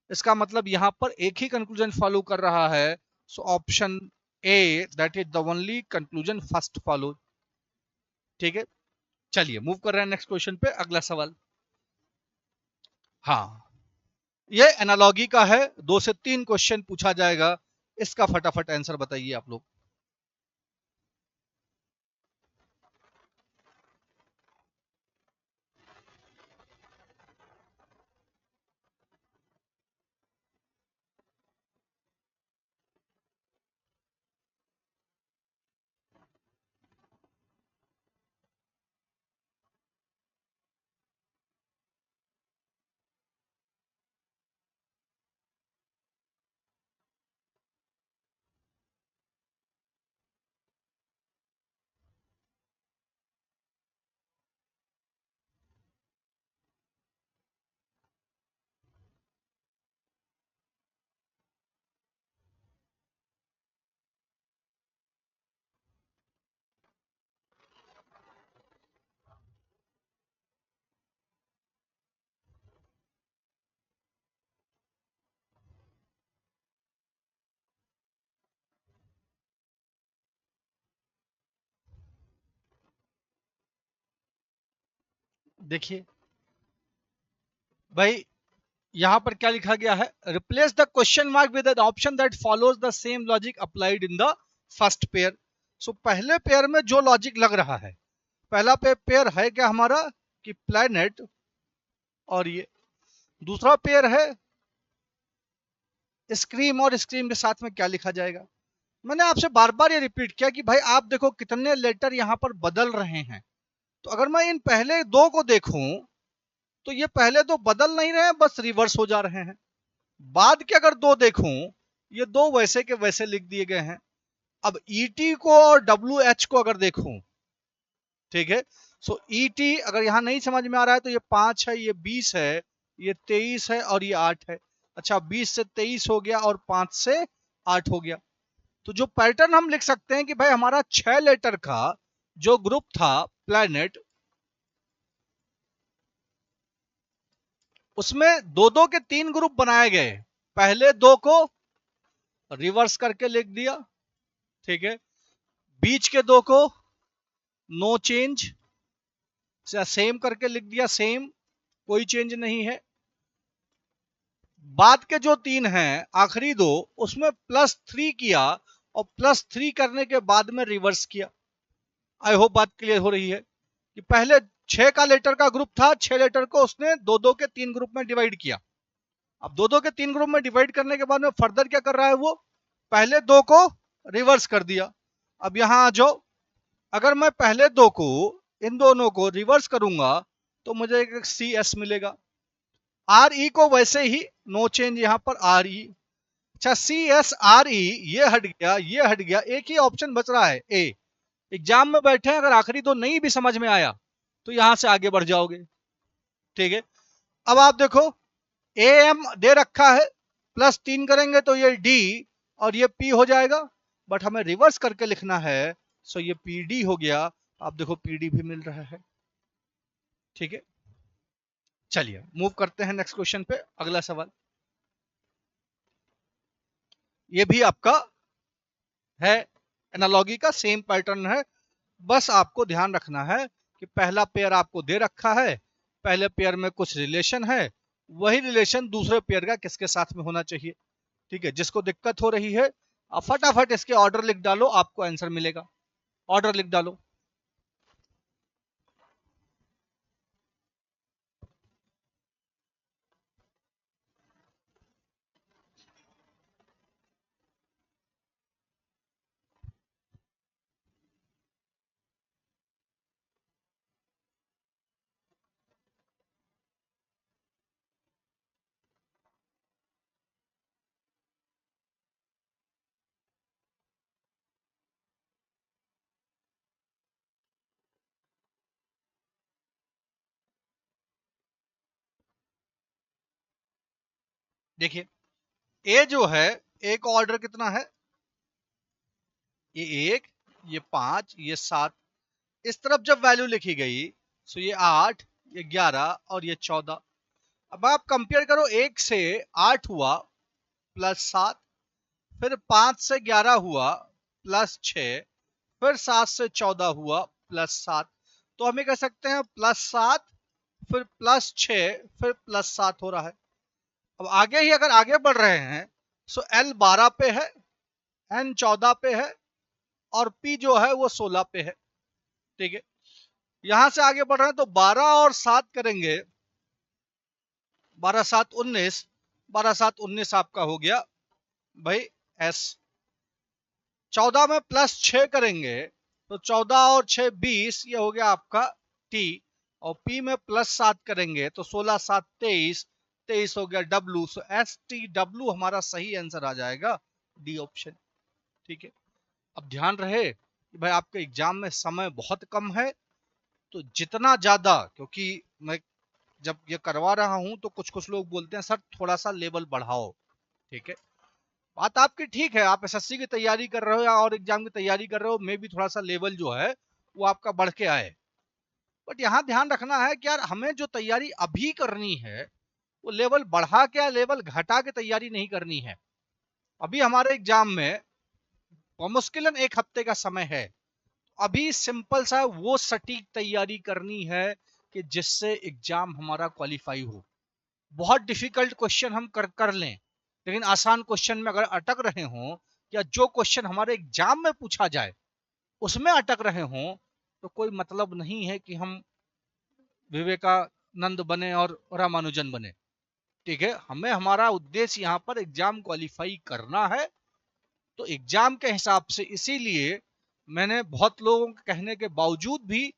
इसका मतलब यहां पर एक ही कंक्लूजन फॉलो कर रहा है। So option A, that is the only conclusion first follow. ठीक है, चलिए मूव कर रहे हैं नेक्स्ट क्वेश्चन पे। अगला सवाल, हाँ, ये एनालॉगी का है। 2 से 3 क्वेश्चन पूछा जाएगा, इसका फटाफट आंसर बताइए आप लोग। देखिए भाई, यहां पर क्या लिखा गया है, replace the question mark with an option that follows the same logic applied in the first pair. सो पहले पेयर में जो लॉजिक लग रहा है, पहला पेयर है क्या हमारा कि प्लैनेट, और ये दूसरा पेयर है स्क्रीम, और स्क्रीम के साथ में क्या लिखा जाएगा। मैंने आपसे बार बार ये रिपीट किया कि भाई आप देखो कितने लेटर यहां पर बदल रहे हैं। तो अगर मैं इन पहले दो को देखूं तो ये पहले दो बदल नहीं रहे हैं, बस रिवर्स हो जा रहे हैं। बाद के अगर दो देखूं, ये दो वैसे के वैसे लिख दिए गए हैं। अब ईटी को और डब्ल्यू एच को अगर देखूं, ठीक है, सो ईटी अगर यहां नहीं समझ में आ रहा है तो ये 5 है, ये 20 है, ये 23 है और ये 8 है। अच्छा, 20 से 23 हो गया और 5 से 8 हो गया। तो जो पैटर्न हम लिख सकते हैं कि भाई हमारा 6 लेटर का जो ग्रुप था प्लैनेट, उसमें दो दो के 3 ग्रुप बनाए गए। पहले दो को रिवर्स करके लिख दिया, ठीक है, बीच के दो को नो चेंज या सेम करके लिख दिया, सेम, कोई चेंज नहीं है। बाद के जो 3 हैं, आखिरी दो, उसमें +3 किया और +3 करने के बाद में रिवर्स किया। आई होप बात क्लियर हो रही है कि पहले 6 का लेटर का ग्रुप था, 6 लेटर को उसने दो दो के 3 ग्रुप में डिवाइड किया। अब दो दो के 3 ग्रुप में डिवाइड करने के बाद में फर्दर क्या कर रहा है वो, पहले दो को रिवर्स कर दिया। अब यहां आ जाओ, अगर मैं पहले दो को, इन दोनों को रिवर्स करूंगा तो मुझे एक सी एस मिलेगा। आर ई को वैसे ही नो चेंज, यहां पर आर ई। अच्छा, सी एस आर ई ये हट गया, ये हट गया, एक ही ऑप्शन बच रहा है ए। एग्जाम में बैठे हैं, अगर आखिरी दो नहीं भी समझ में आया तो यहां से आगे बढ़ जाओगे। ठीक है, अब आप देखो, ए एम दे रखा है, +3 करेंगे तो ये डी और ये पी हो जाएगा, बट हमें रिवर्स करके लिखना है, सो ये पी डी हो गया। आप देखो पी डी भी मिल रहा है। ठीक है, चलिए मूव करते हैं नेक्स्ट क्वेश्चन पे। अगला सवाल, ये भी आपका है, एनालॉगी का सेम पैटर्न है। बस आपको ध्यान रखना है कि पहला पेयर आपको दे रखा है, पहले पेयर में कुछ रिलेशन है, वही रिलेशन दूसरे पेयर का किसके साथ में होना चाहिए। ठीक है, जिसको दिक्कत हो रही है आप फटाफट इसके ऑर्डर लिख डालो, आपको आंसर मिलेगा। ऑर्डर लिख डालो। देखिए ए जो है, ए का ऑर्डर कितना है, ये 1, ये 5, ये 7। इस तरफ जब वैल्यू लिखी गई तो ये 8, ये 11 और ये 14। अब आप कंपेयर करो, 1 से 8 हुआ प्लस 7, फिर 5 से 11 हुआ प्लस 6, फिर 7 से 14 हुआ प्लस 7। तो हम ये कह सकते हैं प्लस 7 फिर प्लस 6 फिर प्लस 7 हो रहा है। अब आगे ही अगर आगे बढ़ रहे हैं तो L 12 पे है, N 14 पे है और P जो है वो 16 पे है। ठीक है, यहां से आगे बढ़ रहे हैं तो 12 और 7 करेंगे, 12 7 19, 12 7 19 आपका हो गया भाई S। 14 में प्लस 6 करेंगे तो 14 और 6 20, ये हो गया आपका T। और P में प्लस 7 करेंगे तो 16 7 23, 23 हो गया W। सो STW हमारा सही आंसर आ जाएगा, डी ऑप्शन। ठीक है, अब ध्यान रहे कि भाई आपके एग्जाम में समय बहुत कम है, तो जितना ज्यादा, क्योंकि मैं जब ये करवा रहा हूं तो कुछ कुछ लोग बोलते हैं सर थोड़ा सा लेवल बढ़ाओ। ठीक है, बात आपकी ठीक है, आप एसएससी की तैयारी कर रहे हो या और एग्जाम की तैयारी कर रहे हो, मे भी थोड़ा सा लेवल जो है वो आपका बढ़ के आए। बट यहाँ ध्यान रखना है कि यार हमें जो तैयारी अभी करनी है वो लेवल बढ़ा के या लेवल घटा के तैयारी नहीं करनी है। अभी हमारे एग्जाम में मुश्किलन 1 हफ्ते का समय है। अभी सिंपल सा वो सटीक तैयारी करनी है कि जिससे एग्जाम हमारा क्वालिफाई हो। बहुत डिफिकल्ट क्वेश्चन हम कर लें, लेकिन आसान क्वेश्चन में अगर अटक रहे हों या जो क्वेश्चन हमारे एग्जाम में पूछा जाए उसमें अटक रहे हों, तो कोई मतलब नहीं है कि हम विवेकानंद बने और रामानुजन बने। ठीक है, हमें हमारा उद्देश्य यहाँ पर एग्जाम क्वालिफाई करना है। तो एग्जाम के हिसाब से इसीलिए मैंने बहुत लोगों के कहने के बावजूद भी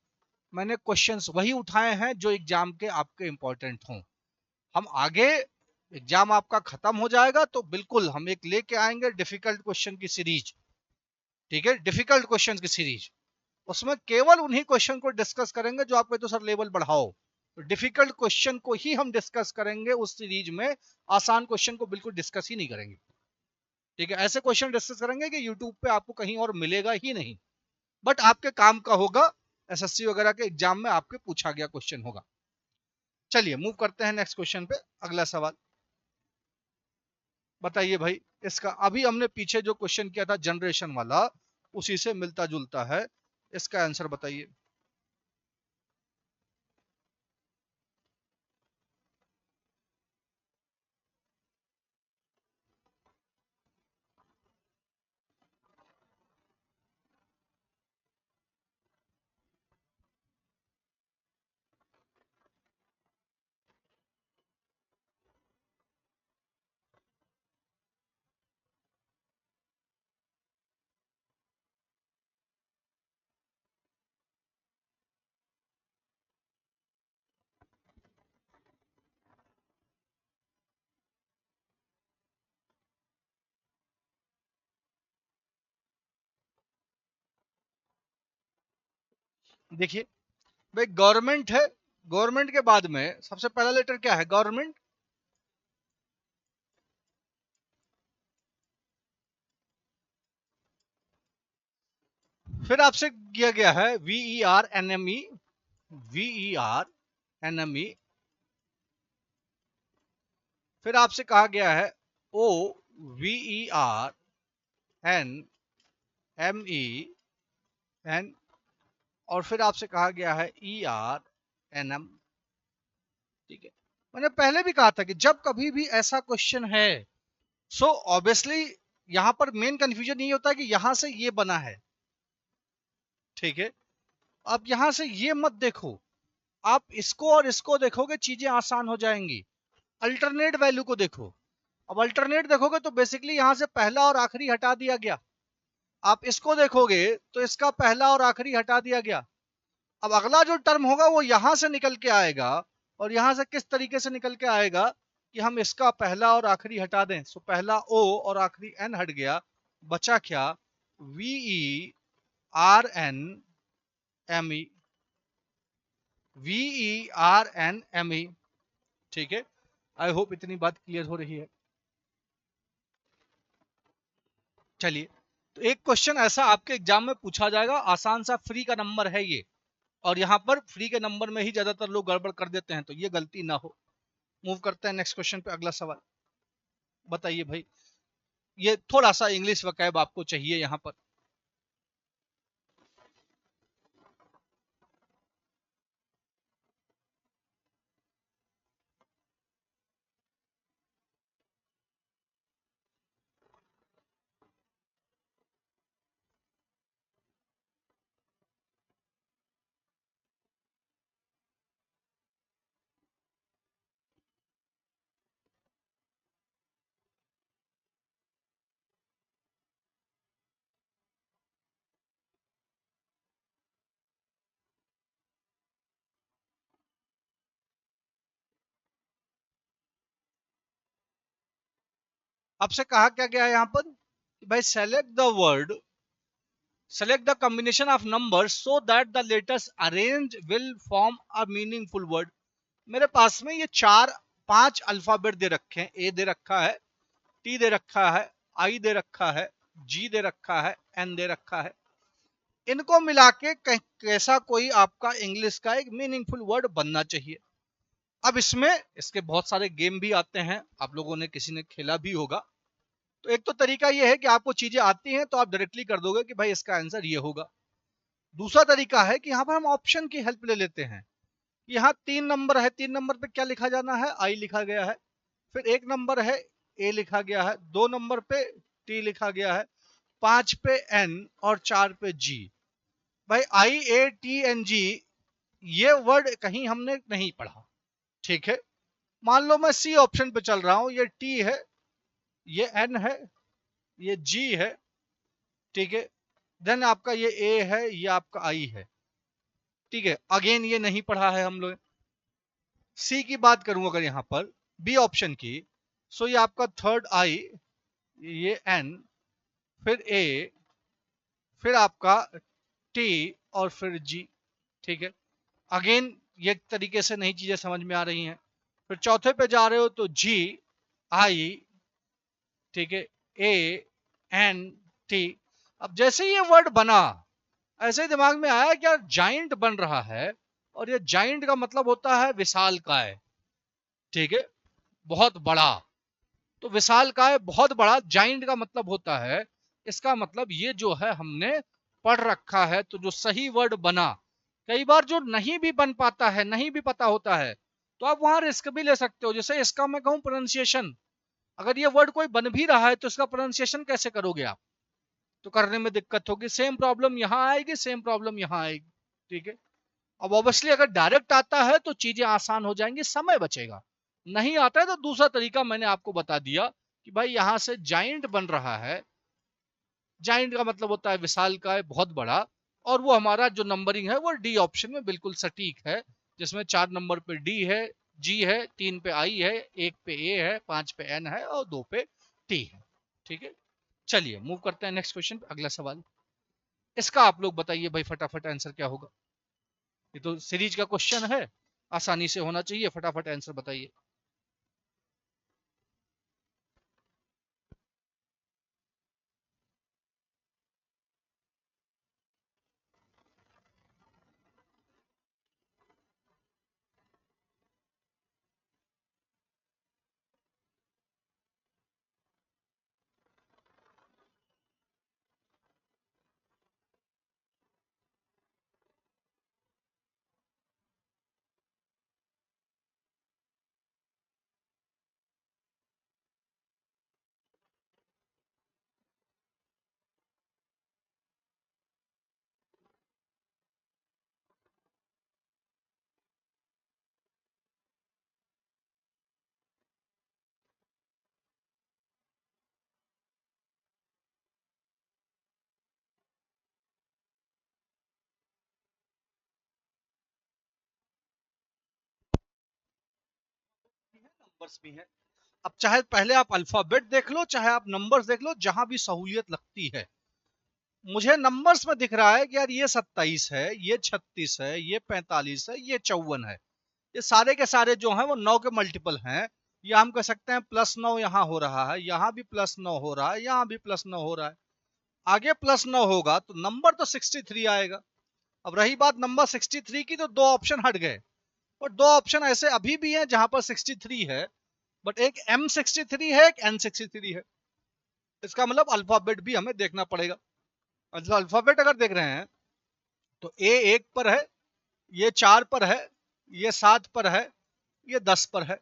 मैंने क्वेश्चंस वही उठाए हैं जो एग्जाम के आपके इंपॉर्टेंट हों। हम आगे एग्जाम आपका खत्म हो जाएगा तो बिल्कुल हम एक लेके आएंगे डिफिकल्ट क्वेश्चन की सीरीज। ठीक है, डिफिकल्ट क्वेश्चन की सीरीज, उसमें केवल उन्हीं क्वेश्चन को डिस्कस करेंगे जो आप कहते हो सर लेवल बढ़ाओ। तो डिफिकल्ट क्वेश्चन को ही हम डिस्कस करेंगे उस सीरीज में, आसान क्वेश्चन को बिल्कुल डिस्कस ही नहीं करेंगे। ठीक है, ऐसे क्वेश्चन डिस्कस करेंगे कि यूट्यूब पे आपको कहीं और मिलेगा ही नहीं, बट आपके काम का होगा, एसएससी वगैरह के एग्जाम में आपके पूछा गया क्वेश्चन होगा। चलिए मूव करते हैं नेक्स्ट क्वेश्चन पे। अगला सवाल बताइए भाई, इसका अभी हमने पीछे जो क्वेश्चन किया था जनरेशन वाला, उसी से मिलता जुलता है, इसका आंसर बताइए। देखिए भाई, गवर्नमेंट है, गवर्नमेंट के बाद में सबसे पहला लेटर क्या है, गवर्नमेंट। फिर आपसे किया गया है VERNME, VERNME। फिर आपसे कहा गया है OVERNMEN, और फिर आपसे कहा गया है ERNM। ठीक है, मैंने पहले भी कहा था कि जब कभी भी ऐसा क्वेश्चन है, सो ऑब्वियसली यहां पर मेन कंफ्यूजन ये होता है कि यहां से ये बना है। ठीक है, अब यहां से ये मत देखो, आप इसको और इसको देखोगे चीजें आसान हो जाएंगी। अल्टरनेट वैल्यू को देखो। अब अल्टरनेट देखोगे तो बेसिकली यहां से पहला और आखिरी हटा दिया गया। आप इसको देखोगे तो इसका पहला और आखिरी हटा दिया गया। अब अगला जो टर्म होगा वो यहां से निकल के आएगा, और यहां से किस तरीके से निकल के आएगा कि हम इसका पहला और आखिरी हटा दें। सो पहला ओ और आखिरी एन हट गया, बचा क्या, VERNME, VERNME। ठीक है, आई होप इतनी बात क्लियर हो रही है। चलिए, तो एक क्वेश्चन ऐसा आपके एग्जाम में पूछा जाएगा, आसान सा, फ्री का नंबर है ये, और यहाँ पर फ्री के नंबर में ही ज्यादातर लोग गड़बड़ कर देते हैं, तो ये गलती ना हो। मूव करते हैं नेक्स्ट क्वेश्चन पे। अगला सवाल बताइए भाई, ये थोड़ा सा इंग्लिश वकैब आपको चाहिए यहाँ पर। आपसे कहा क्या गया है यहाँ पर कि भाई select the combination of numbers so that the latest arrange will form a meaningful word। मेरे पास में ये पांच अल्फाबेट दे रखे हैं। ए दे रखा है, टी दे रखा है, आई दे रखा है, जी दे रखा है, एन दे रखा है। इनको मिला के कैसा कोई आपका इंग्लिश का एक मीनिंगफुल वर्ड बनना चाहिए। अब इसमें इसके बहुत सारे गेम भी आते हैं, आप लोगों ने किसी ने खेला भी होगा। तो एक तो तरीका यह है कि आपको चीजें आती हैं तो आप डायरेक्टली कर दोगे कि भाई इसका आंसर ये होगा। दूसरा तरीका है कि यहाँ पर हम ऑप्शन की हेल्प ले लेते हैं। यहाँ 3 नंबर है, 3 नंबर पे क्या लिखा जाना है, आई लिखा गया है। फिर 1 नंबर है, ए लिखा गया है। 2 नंबर पे टी लिखा गया है। 5 पे एन और 4 पे जी। भाई आई ए टी एन जी ये वर्ड कहीं हमने नहीं पढ़ा, ठीक है। मान लो मैं सी ऑप्शन पे चल रहा हूं, ये टी है, ये एन है, ये जी है, ठीक है। देन आपका ये ए है, ये आपका आई है, ठीक है। अगेन ये नहीं पढ़ा है हम लोग। सी की बात करूं अगर यहां पर बी ऑप्शन की, सो ये आपका थर्ड आई, ये एन, फिर ए, फिर आपका टी और फिर जी, ठीक है। अगेन ये तरीके से नहीं चीजें समझ में आ रही हैं। फिर चौथे पे जा रहे हो तो जी, आई, ठीक है, ए, एन, टी। अब जैसे ये वर्ड बना, ऐसे दिमाग में आया कि यार जाइंट बन रहा है, और ये जाइंट का मतलब होता है विशालकाय, ठीक है, बहुत बड़ा। तो विशालकाय बहुत बड़ा, जाइंट का मतलब होता है, इसका मतलब ये जो है हमने पढ़ रखा है। तो जो सही वर्ड बना, कई बार जो नहीं भी बन पाता है, नहीं भी पता होता है, तो आप वहां रिस्क भी ले सकते हो। जैसे इसका मैं कहूं प्रोनाउंसिएशन, अगर ये वर्ड कोई बन भी रहा है तो इसका प्रोनाउंसिएशन कैसे करोगे आप, तो करने में दिक्कत होगी। सेम प्रॉब्लम यहां आएगी, सेम प्रॉब्लम यहां आएगी, ठीक है। अब ऑब्वियसली अगर डायरेक्ट आता है तो चीजें आसान हो जाएंगी, समय बचेगा। नहीं आता है तो दूसरा तरीका मैंने आपको बता दिया कि भाई यहां से जाइंट बन रहा है। जाइंट का मतलब होता है विशाल का है, बहुत बड़ा। और वो हमारा जो नंबरिंग है वो डी ऑप्शन में बिल्कुल सटीक है, जिसमें 4 नंबर पे डी है, जी है, 3 पे आई है, 1 पे ए है, 5 पे एन है और 2 पे टी है, ठीक है। चलिए मूव करते हैं नेक्स्ट क्वेश्चन पे। अगला सवाल, इसका आप लोग बताइए भाई फटाफट आंसर क्या होगा। ये तो सीरीज का क्वेश्चन है, आसानी से होना चाहिए, फटाफट आंसर बताइए। नंबर्स भी हैं। अब चाहे पहले आप अल्फाबेट देख लो, चाहे आप नंबर्स देख लो, जहां भी सहूलियत लगती है। मुझे नंबर्स में दिख रहा है कि यार ये 27 है, ये 36 है, ये 45 है, ये 54 है। ये सारे के सारे जो हैं वो 9 के मल्टीपल हैं। या हम कह सकते हैं +9 यहाँ हो रहा है, यहाँ भी +9 हो रहा है, यहाँ भी +9 हो रहा है। आगे प्लस 9 होगा तो नंबर तो 63 आएगा। अब रही बात नंबर 63 की, तो दो ऑप्शन हट गए, और दो ऑप्शन ऐसे अभी भी हैं जहां पर 63 है, बट एक M63 है, एक N63 है। इसका मतलब अल्फाबेट भी हमें देखना पड़ेगा। मतलब अल्फाबेट अगर देख रहे हैं तो ए 1 पर है, ये 4 पर है, ये 7 पर है, ये 10 पर है।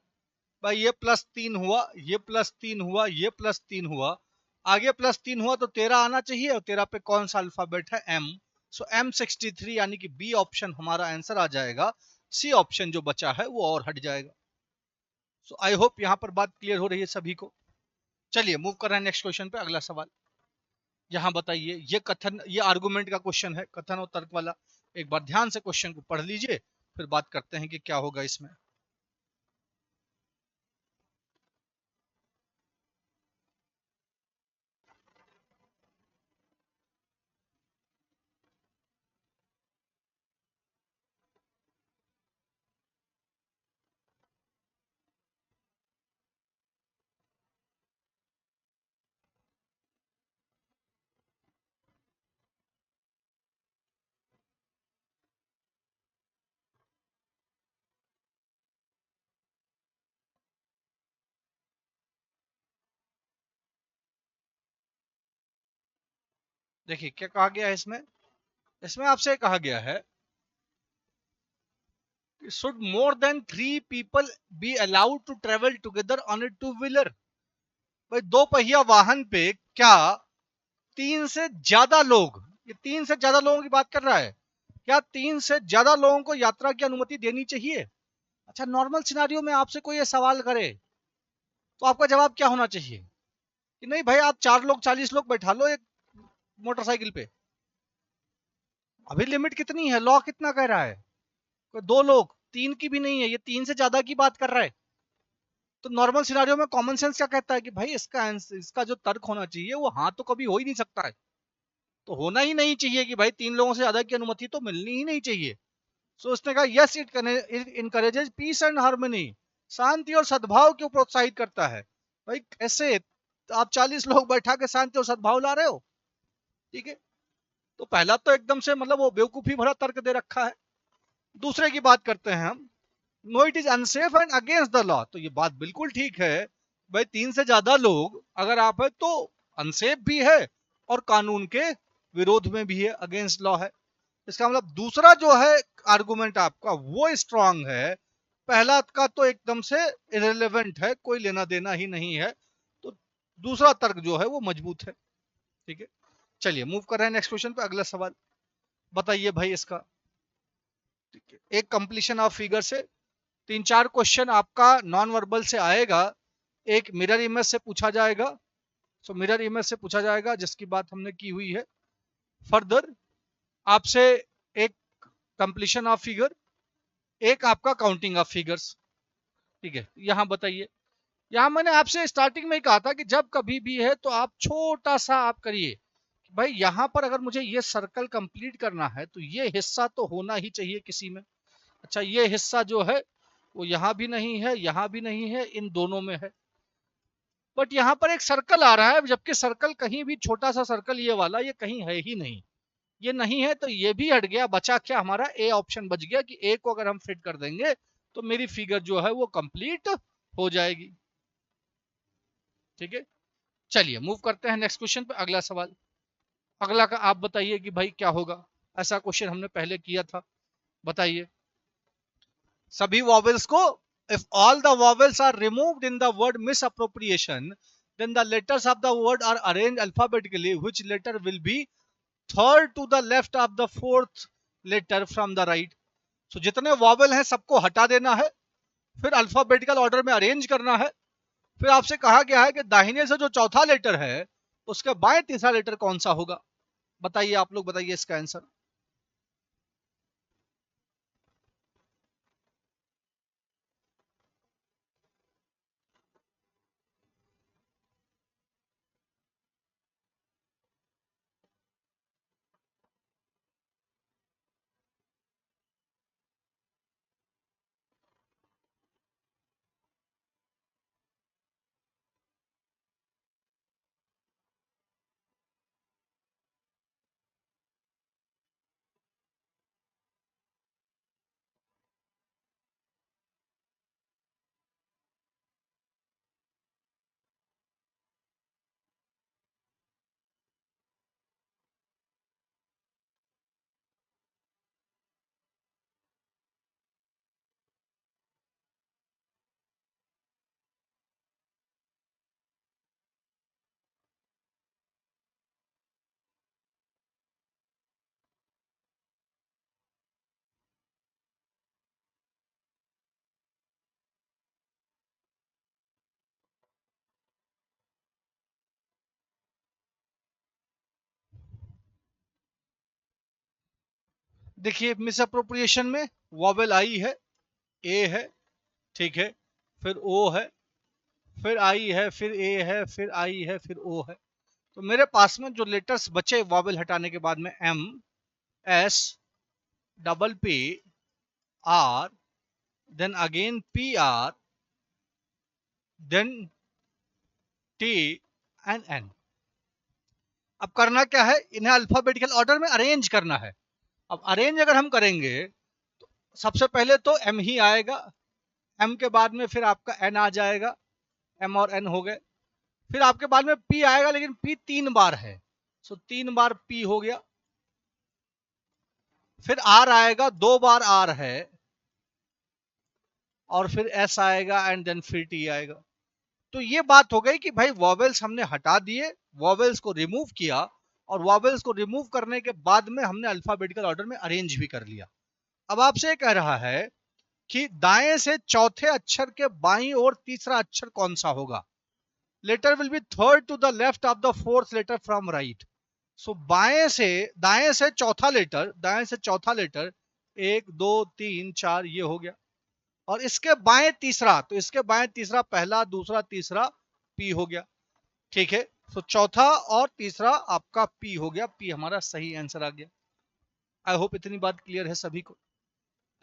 भाई ये +3 हुआ, ये +3 हुआ, ये +3 हुआ, आगे +3 हुआ तो 13 आना चाहिए, और 13 पे कौन सा अल्फाबेट है? M। सो M63 यानी कि बी ऑप्शन हमारा आंसर आ जाएगा। सी ऑप्शन जो बचा है वो और हट जाएगा। सो आई होप यहां पर बात क्लियर हो रही है सभी को। चलिए मूव कर रहे हैं नेक्स्ट क्वेश्चन पे। अगला सवाल यहाँ बताइए, ये कथन, ये आर्गुमेंट का क्वेश्चन है, कथन और तर्क वाला। एक बार ध्यान से क्वेश्चन को पढ़ लीजिए, फिर बात करते हैं कि क्या होगा इसमें। देखिए क्या कहा गया है इसमें। इसमें आपसे कहा गया है, should more than 3 people be allowed to travel together on a two wheeler. भाई दो पहिया वाहन पे क्या तीन से ज्यादा लोग, ये तीन से ज्यादा लोगों की बात कर रहा है, क्या तीन से ज्यादा लोगों को यात्रा की अनुमति देनी चाहिए? अच्छा, नॉर्मल सिनारियो में आपसे कोई ये सवाल करे तो आपका जवाब क्या होना चाहिए कि नहीं भाई, आप 4 लोग 40 लोग बैठा लो एक मोटरसाइकिल पे। अभी लिमिट कितनी है, लॉ कितना कह रहा है? कोई 2 लोग, तीन की भी नहीं है, ये तीन से ज्यादा की बात कर रहा है। तो नॉर्मल सिनारियो में कॉमन सेंस क्या कहता है कि भाई इसका जो तर्क होना चाहिए वो हाँ तो कभी हो ही नहीं सकता है, तो होना ही नहीं चाहिए कि भाई 3 लोगों से ज्यादा की अनुमति तो मिलनी ही नहीं चाहिए। सो उसने कहा yes it encourages peace and harmony, शांति और सद्भाव को प्रोत्साहित करता है। भाई कैसे आप 40 लोग बैठा के शांति और सद्भाव ला रहे हो? ठीक है, तो पहला तो एकदम से मतलब वो बेवकूफी भरा तर्क दे रखा है। दूसरे की बात करते हैं हम, no it is unsafe and against the law. तो ये बात बिल्कुल ठीक है, भाई तीन से ज्यादा लोग अगर आप है तो अनसेफ भी है और कानून के विरोध में भी है, अगेंस्ट लॉ है। इसका मतलब दूसरा जो है आर्गुमेंट आपका वो स्ट्रांग है, पहला का तो एकदम से इरेलीवेंट है, कोई लेना देना ही नहीं है। तो दूसरा तर्क जो है वो मजबूत है। ठीक है, चलिए मूव कर रहे हैं नेक्स्ट क्वेश्चन पे। अगला सवाल बताइए भाई इसका। ठीक है, एक कंप्लीशन ऑफ फिगर से 3-4 क्वेश्चन आपका नॉन वर्बल से आएगा, एक मिरर इमेज से पूछा जाएगा। सो मिरर इमेज से पूछा जाएगा जिसकी बात हमने की हुई है। फर्दर आपसे एक कंप्लीशन ऑफ फिगर, एक आपका काउंटिंग ऑफ फिगर्स। ठीक है, यहां बताइए, यहां मैंने आपसे स्टार्टिंग में ही कहा था कि जब कभी भी है तो आप छोटा सा आप करिए, भाई यहां पर अगर मुझे ये सर्कल कंप्लीट करना है तो ये हिस्सा तो होना ही चाहिए किसी में। अच्छा, ये हिस्सा जो है वो यहां भी नहीं है, यहां भी नहीं है, इन दोनों में है। बट यहां पर एक सर्कल आ रहा है, जबकि सर्कल कहीं भी, छोटा सा सर्कल ये वाला, ये कहीं है ही नहीं। ये नहीं है तो ये भी हट गया, बचा क्या हमारा? ए ऑप्शन बच गया कि ए को अगर हम फिट कर देंगे तो मेरी फिगर जो है वो कंप्लीट हो जाएगी। ठीक है, चलिए मूव करते हैं नेक्स्ट क्वेश्चन पे। अगला सवाल, अगला का आप बताइए कि भाई क्या होगा। ऐसा क्वेश्चन हमने पहले किया था, बताइए। सभी वॉवेल्स को, if all the vowels are removed in the word misappropriation, then the letters of the word are arranged alphabetically, which letter will be third to the left of the fourth letter from the right? So जितने vowel हैं सबको हटा देना है, फिर alphabetical order में arrange करना है। फिर आपसे कहा गया है कि दाहिने से जो चौथा लेटर है उसके बाएं तीसरा लेटर कौन सा होगा। बताइए, आप लोग बताइए इसका आंसर। देखिए मिस अप्रोप्रिएशन में वॉवेल आई है, ए है, ठीक है, फिर ओ है, फिर आई है, फिर ए है, फिर आई है, फिर ओ है। तो मेरे पास में जो लेटर्स बचे वॉवेल हटाने के बाद में M, S, double P, R, then again P R, then T and N. अब करना क्या है, इन्हें अल्फाबेटिकल ऑर्डर में अरेंज करना है। अब अरेंज अगर हम करेंगे तो सबसे पहले तो एम ही आएगा, एम के बाद में फिर आपका एन आ जाएगा, एम और एन हो गए, फिर आपके बाद में पी आएगा, लेकिन पी 3 बार है, सो 3 बार पी हो गया, फिर आर आएगा, 2 बार आर है, और फिर एस आएगा एंड देन फिर टी आएगा। तो ये बात हो गई कि भाई वॉवेल्स हमने हटा दिए, वॉवेल्स को रिमूव किया, और वॉवेल्स को रिमूव करने के बाद में हमने अल्फाबेटिकल ऑर्डर में अरेंज भी कर लिया। अब आपसे कह रहा है कि दाएं से चौथे अक्षर के बाईं ओर तीसरा अक्षर कौन सा होगा। Letter will be third to the left of the fourth letter from right. So दाएं से चौथा लेटर, दाएं से चौथा लेटर, 1 2 3 4 ये हो गया, और इसके बाएं तीसरा, तो इसके बाएं तीसरा, पहला दूसरा तीसरा पी हो गया, ठीक है। तो चौथा और तीसरा आपका पी हो गया, पी हमारा सही आंसर आ गया। आई होप इतनी बात क्लियर है सभी को,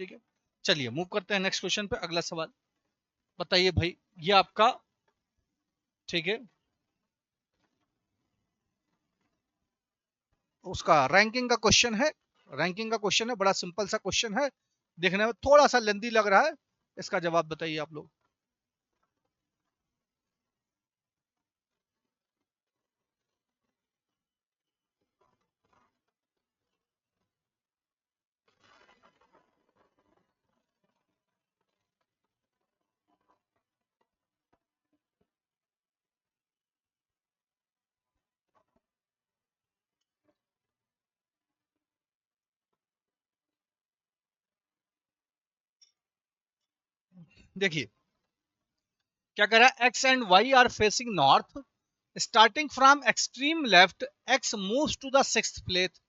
ठीक है। चलिए मूव करते हैं नेक्स्ट क्वेश्चन पे। अगला सवाल बताइए भाई, ये आपका, ठीक है, उसका रैंकिंग का क्वेश्चन है। रैंकिंग का क्वेश्चन है, बड़ा सिंपल सा क्वेश्चन है, देखने में थोड़ा सा लेंदी लग रहा है। इसका जवाब बताइए आप लोग। देखिए क्या कह रहा है, X and Y are facing north, starting from extreme left X moves to the sixth place.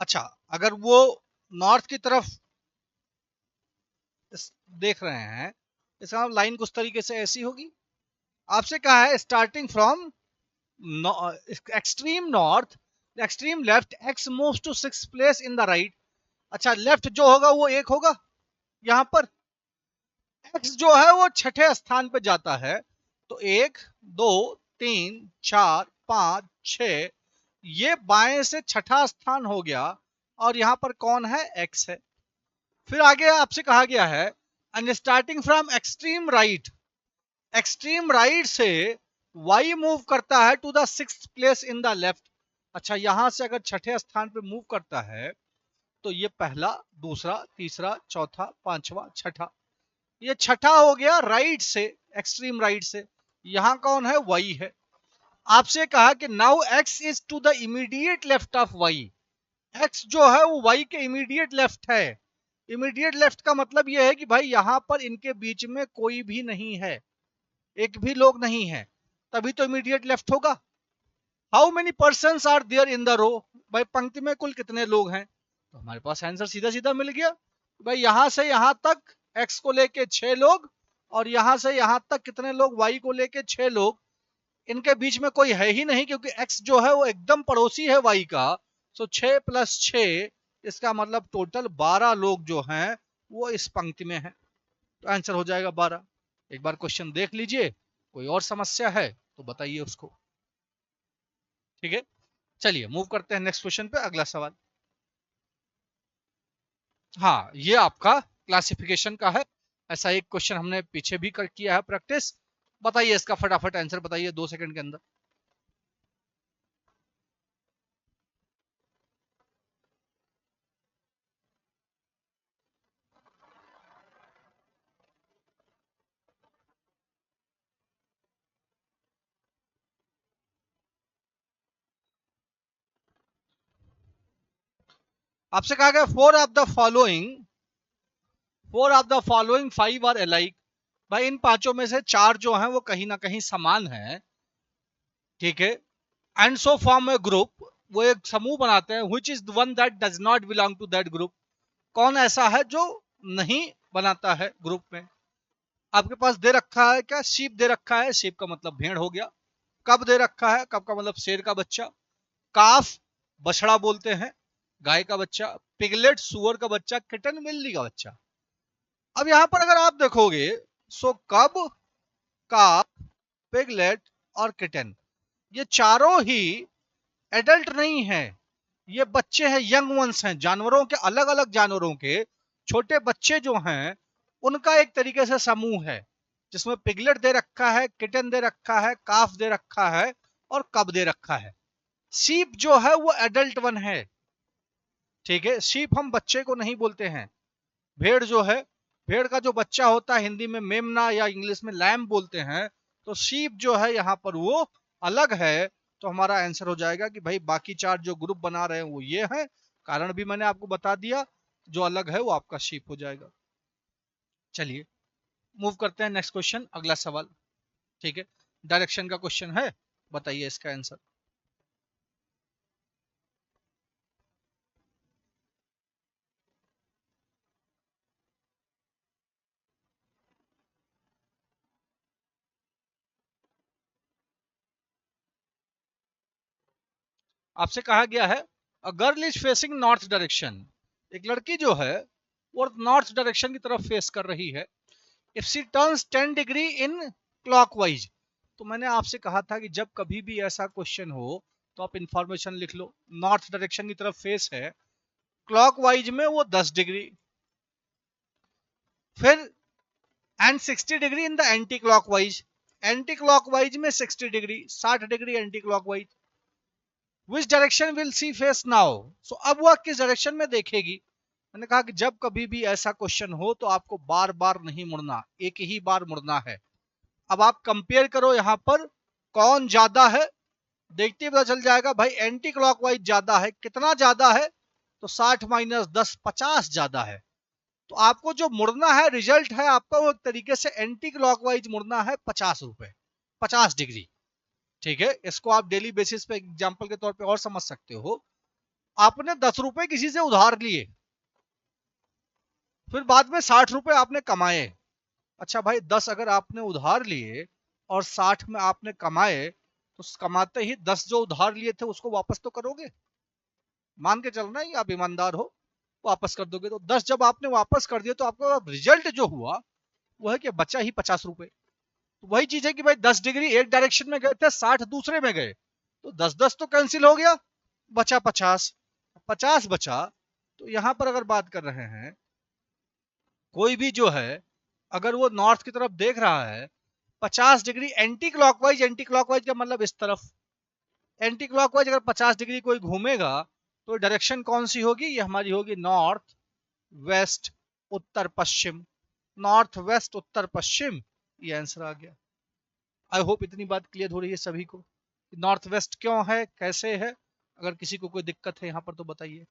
अच्छा, अगर वो नॉर्थ की तरफ देख रहे हैं, इसका लाइन कुछ तरीके से ऐसी होगी। आपसे कहा है starting from extreme north, extreme left X moves to sixth place in the right. अच्छा, लेफ्ट जो होगा वो एक होगा, यहां पर एक्स जो है वो छठे स्थान पे जाता है, तो 1 2 3 4 5 6, ये बाएं से छठा स्थान हो गया, और यहां पर कौन है, एक्स है। फिर आगे आपसे कहा गया है and starting from extreme right, extreme right से वाई मूव करता है to the sixth place in the left. अच्छा, यहां से अगर छठे स्थान पे मूव करता है, तो ये पहला दूसरा तीसरा चौथा पांचवा छठा, ये छठा हो गया राइट से, एक्सट्रीम राइट से। यहां कौन है, वाई है। आपसे कहा कि now X is to the immediate left of Y, X जो है वो वाई के इमीडिएट लेफ्ट है। इमीडिएट लेफ्ट का मतलब यह है कि भाई यहां पर इनके बीच में कोई भी नहीं है, एक भी लोग नहीं है, तभी तो इमीडिएट लेफ्ट होगा। How many person are there in the row, भाई पंक्ति में कुल कितने लोग हैं, तो हमारे पास आंसर सीधा सीधा मिल गया। भाई यहां से यहां तक एक्स को लेके 6 लोग, और यहां से यहां तक कितने लोग, वाई को लेके 6 लोग, इनके बीच में कोई है ही नहीं, क्योंकि एक्स जो है वो एकदम पड़ोसी है वाई का। सो 6 + 6, इसका मतलब टोटल 12 लोग जो हैं वो इस पंक्ति में है, तो आंसर हो जाएगा 12। एक बार क्वेश्चन देख लीजिए, कोई और समस्या है तो बताइए उसको, ठीक है। चलिए मूव करते हैं नेक्स्ट क्वेश्चन पे। अगला सवाल, हाँ ये आपका क्लासिफिकेशन का है। ऐसा एक क्वेश्चन हमने पीछे भी किया है प्रैक्टिस। बताइए इसका फटाफट आंसर बताइए 2 सेकंड के अंदर। आपसे कहा गया four of the following 5 are alike. भाई इन पांचों में से 4 जो हैं वो कहीं ना कहीं समान है, ठीक है। And so form a group, वो एक समूह बनाते हैं, which is the one that does not belong to that group. कौन ऐसा है जो नहीं बनाता है ग्रुप में। आपके पास दे रखा है क्या, शीप दे रखा है, शीप का मतलब भेड़ हो गया। कब दे रखा है, कब का मतलब शेर का बच्चा। काफ बछड़ा बोलते हैं, गाय का बच्चा। पिगलेट सुअर का बच्चा। किटन बिल्ली का बच्चा। अब यहां पर अगर आप देखोगे, सो कब, काफ, पिगलेट और किटन, ये चारों ही एडल्ट नहीं है, ये बच्चे हैं, यंग वंस हैं, जानवरों के, अलग अलग जानवरों के छोटे बच्चे जो हैं, उनका एक तरीके से समूह है, जिसमें पिगलेट दे रखा है, किटन दे रखा है, काफ दे रखा है और कब दे रखा है। सीप जो है वो एडल्ट वन है, ठीक है। सीप हम बच्चे को नहीं बोलते हैं। भेड़ जो है, भेड़ का जो बच्चा होता है हिंदी में मेमना या इंग्लिश में लैम बोलते हैं, तो शीप जो है यहाँ पर वो अलग है। तो हमारा आंसर हो जाएगा कि भाई बाकी चार जो ग्रुप बना रहे हैं वो ये है, कारण भी मैंने आपको बता दिया, जो अलग है वो आपका शीप हो जाएगा। चलिए मूव करते हैं नेक्स्ट क्वेश्चन, अगला सवाल, ठीक है। डायरेक्शन का क्वेश्चन है, बताइए इसका आंसर। आपसे कहा गया है a girl is facing north direction, एक लड़की जो है वो नॉर्थ डायरेक्शन की तरफ फेस कर रही है। If she turns 10 degree in clockwise, तो मैंने आपसे कहा था कि जब कभी भी ऐसा क्वेश्चन हो तो आप इंफॉर्मेशन लिख लो। नॉर्थ डायरेक्शन की तरफ फेस है, क्लॉकवाइज में वो 10 डिग्री, फिर and 60 degree in the anticlockwise, anticlockwise में 60 degree, 60 degree anticlockwise. Which direction will C face now, so अब वह किस डायरेक्शन में देखेगी। मैंने कहा कि जब कभी भी ऐसा क्वेश्चन हो तो आपको बार बार नहीं मुड़ना, एक ही बार मुड़ना है। अब आप कंपेयर करो यहाँ पर कौन ज्यादा है, देखते ही पता चल जाएगा भाई एंटी क्लॉकवाइज ज्यादा है। कितना ज्यादा है, तो 60 माइनस 10, 50 ज्यादा है। तो आपको जो मुड़ना है, रिजल्ट है आपका वो एक तरीके से एंटी क्लॉकवाइज मुड़ना है, 50 रुपए, 50 डिग्री, ठीक है। इसको आप डेली बेसिस पे एग्जाम्पल के तौर पे और समझ सकते हो। आपने 10 रुपए किसी से उधार लिए, फिर बाद में 60 रुपए आपने कमाए। अच्छा भाई 10 अगर आपने उधार लिए और 60 में आपने कमाए, तो कमाते ही 10 जो उधार लिए थे उसको वापस तो करोगे, मान के चलना ही आप ईमानदार हो, वापस कर दोगे। तो 10 जब आपने वापस कर दिए तो आपका रिजल्ट जो हुआ वो है कि बचा ही 50 रुपए। तो वही चीज है कि भाई 10 डिग्री एक डायरेक्शन में गए थे, 60 दूसरे में गए, तो 10-10 तो कैंसिल हो गया, बचा 50, 50 बचा। तो यहां पर अगर बात कर रहे हैं, कोई भी जो है अगर वो नॉर्थ की तरफ देख रहा है 50 degree anticlockwise, anti clockwise का मतलब इस तरफ, एंटी क्लॉकवाइज अगर 50 डिग्री कोई घूमेगा तो डायरेक्शन कौन सी होगी, ये हमारी होगी नॉर्थ वेस्ट उत्तर पश्चिम, नॉर्थ वेस्ट उत्तर पश्चिम, ये आंसर आ गया। आई होप इतनी बात क्लियर हो रही है सभी को, नॉर्थ वेस्ट क्यों है, कैसे है। अगर किसी को कोई दिक्कत है यहाँ पर तो बताइए।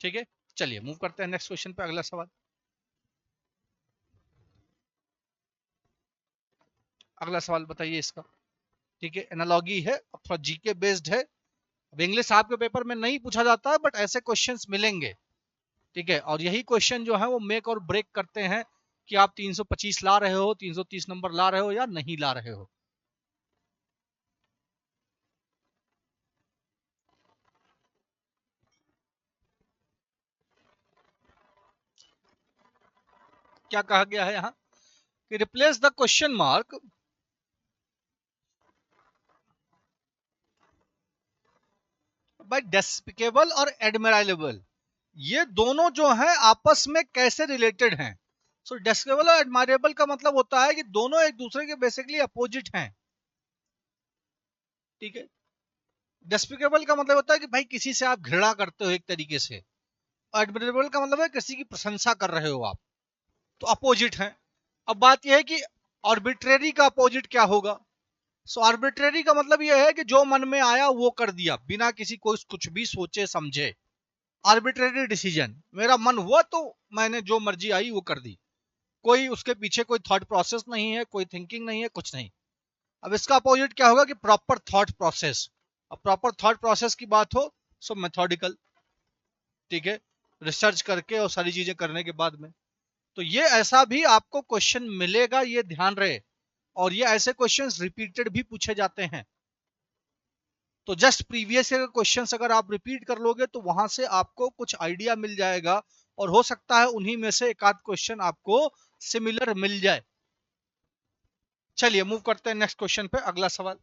ठीक है, चलिए मूव करते हैं नेक्स्ट क्वेश्चन पे, अगला सवाल। अगला सवाल बताइए इसका, ठीक है। एनालॉगी है, थोड़ा जीके बेस्ड है। अब इंग्लिश आपके पेपर में नहीं पूछा जाता है, बट ऐसे क्वेश्चंस मिलेंगे, ठीक है। और यही क्वेश्चन जो है वो मेक और ब्रेक करते हैं कि आप 325 ला रहे हो, 330 नंबर ला रहे हो या नहीं ला रहे हो। क्या कहा गया है यहाँ कि replace the question mark bye despicable और एडमिराइलेबल, ये दोनों जो है आपस में कैसे रिलेटेड हैं। सो डेस्पिकेबल और एडमायरेबल का मतलब होता है कि दोनों एक दूसरे के बेसिकली अपोजिट हैं, ठीक है। डेस्पिकेबल का मतलब होता है कि भाई किसी से आप घृणा करते हो एक तरीके से, और एडमिरेबल का मतलब है किसी की प्रशंसा कर रहे हो आप, तो अपोजिट है। अब बात यह है कि आर्बिट्रेरी का अपोजिट क्या होगा। सो आर्बिट्रेरी का मतलब यह है कि जो मन में आया वो कर दिया बिना किसी को कुछ भी सोचे समझे। आर्बिट्रेरी डिसीजन, मेरा मन हुआ तो मैंने जो मर्जी आई वो कर दी, कोई उसके पीछे कोई थॉट प्रोसेस नहीं है, कोई थिंकिंग नहीं है, कुछ नहीं। अब इसका अपोजिट क्या होगा कि प्रॉपर थॉट प्रोसेस। अब प्रॉपर थॉट प्रोसेस की बात हो सो मेथोडिकल, ठीक है, रिसर्च करके और सारी चीजें करने के बाद में। तो ये ऐसा भी आपको क्वेश्चन मिलेगा, ये ध्यान रहे। और ये ऐसे क्वेश्चंस रिपीटेड भी पूछे जाते हैं। तो जस्ट प्रीवियस ईयर क्वेश्चंस अगर आप रिपीट कर लोगे तो वहां से आपको कुछ आइडिया मिल जाएगा, और हो सकता है उन्हीं में से एक आध क्वेश्चन आपको सिमिलर मिल जाए। चलिए मूव करते हैं नेक्स्ट क्वेश्चन पे, अगला सवाल।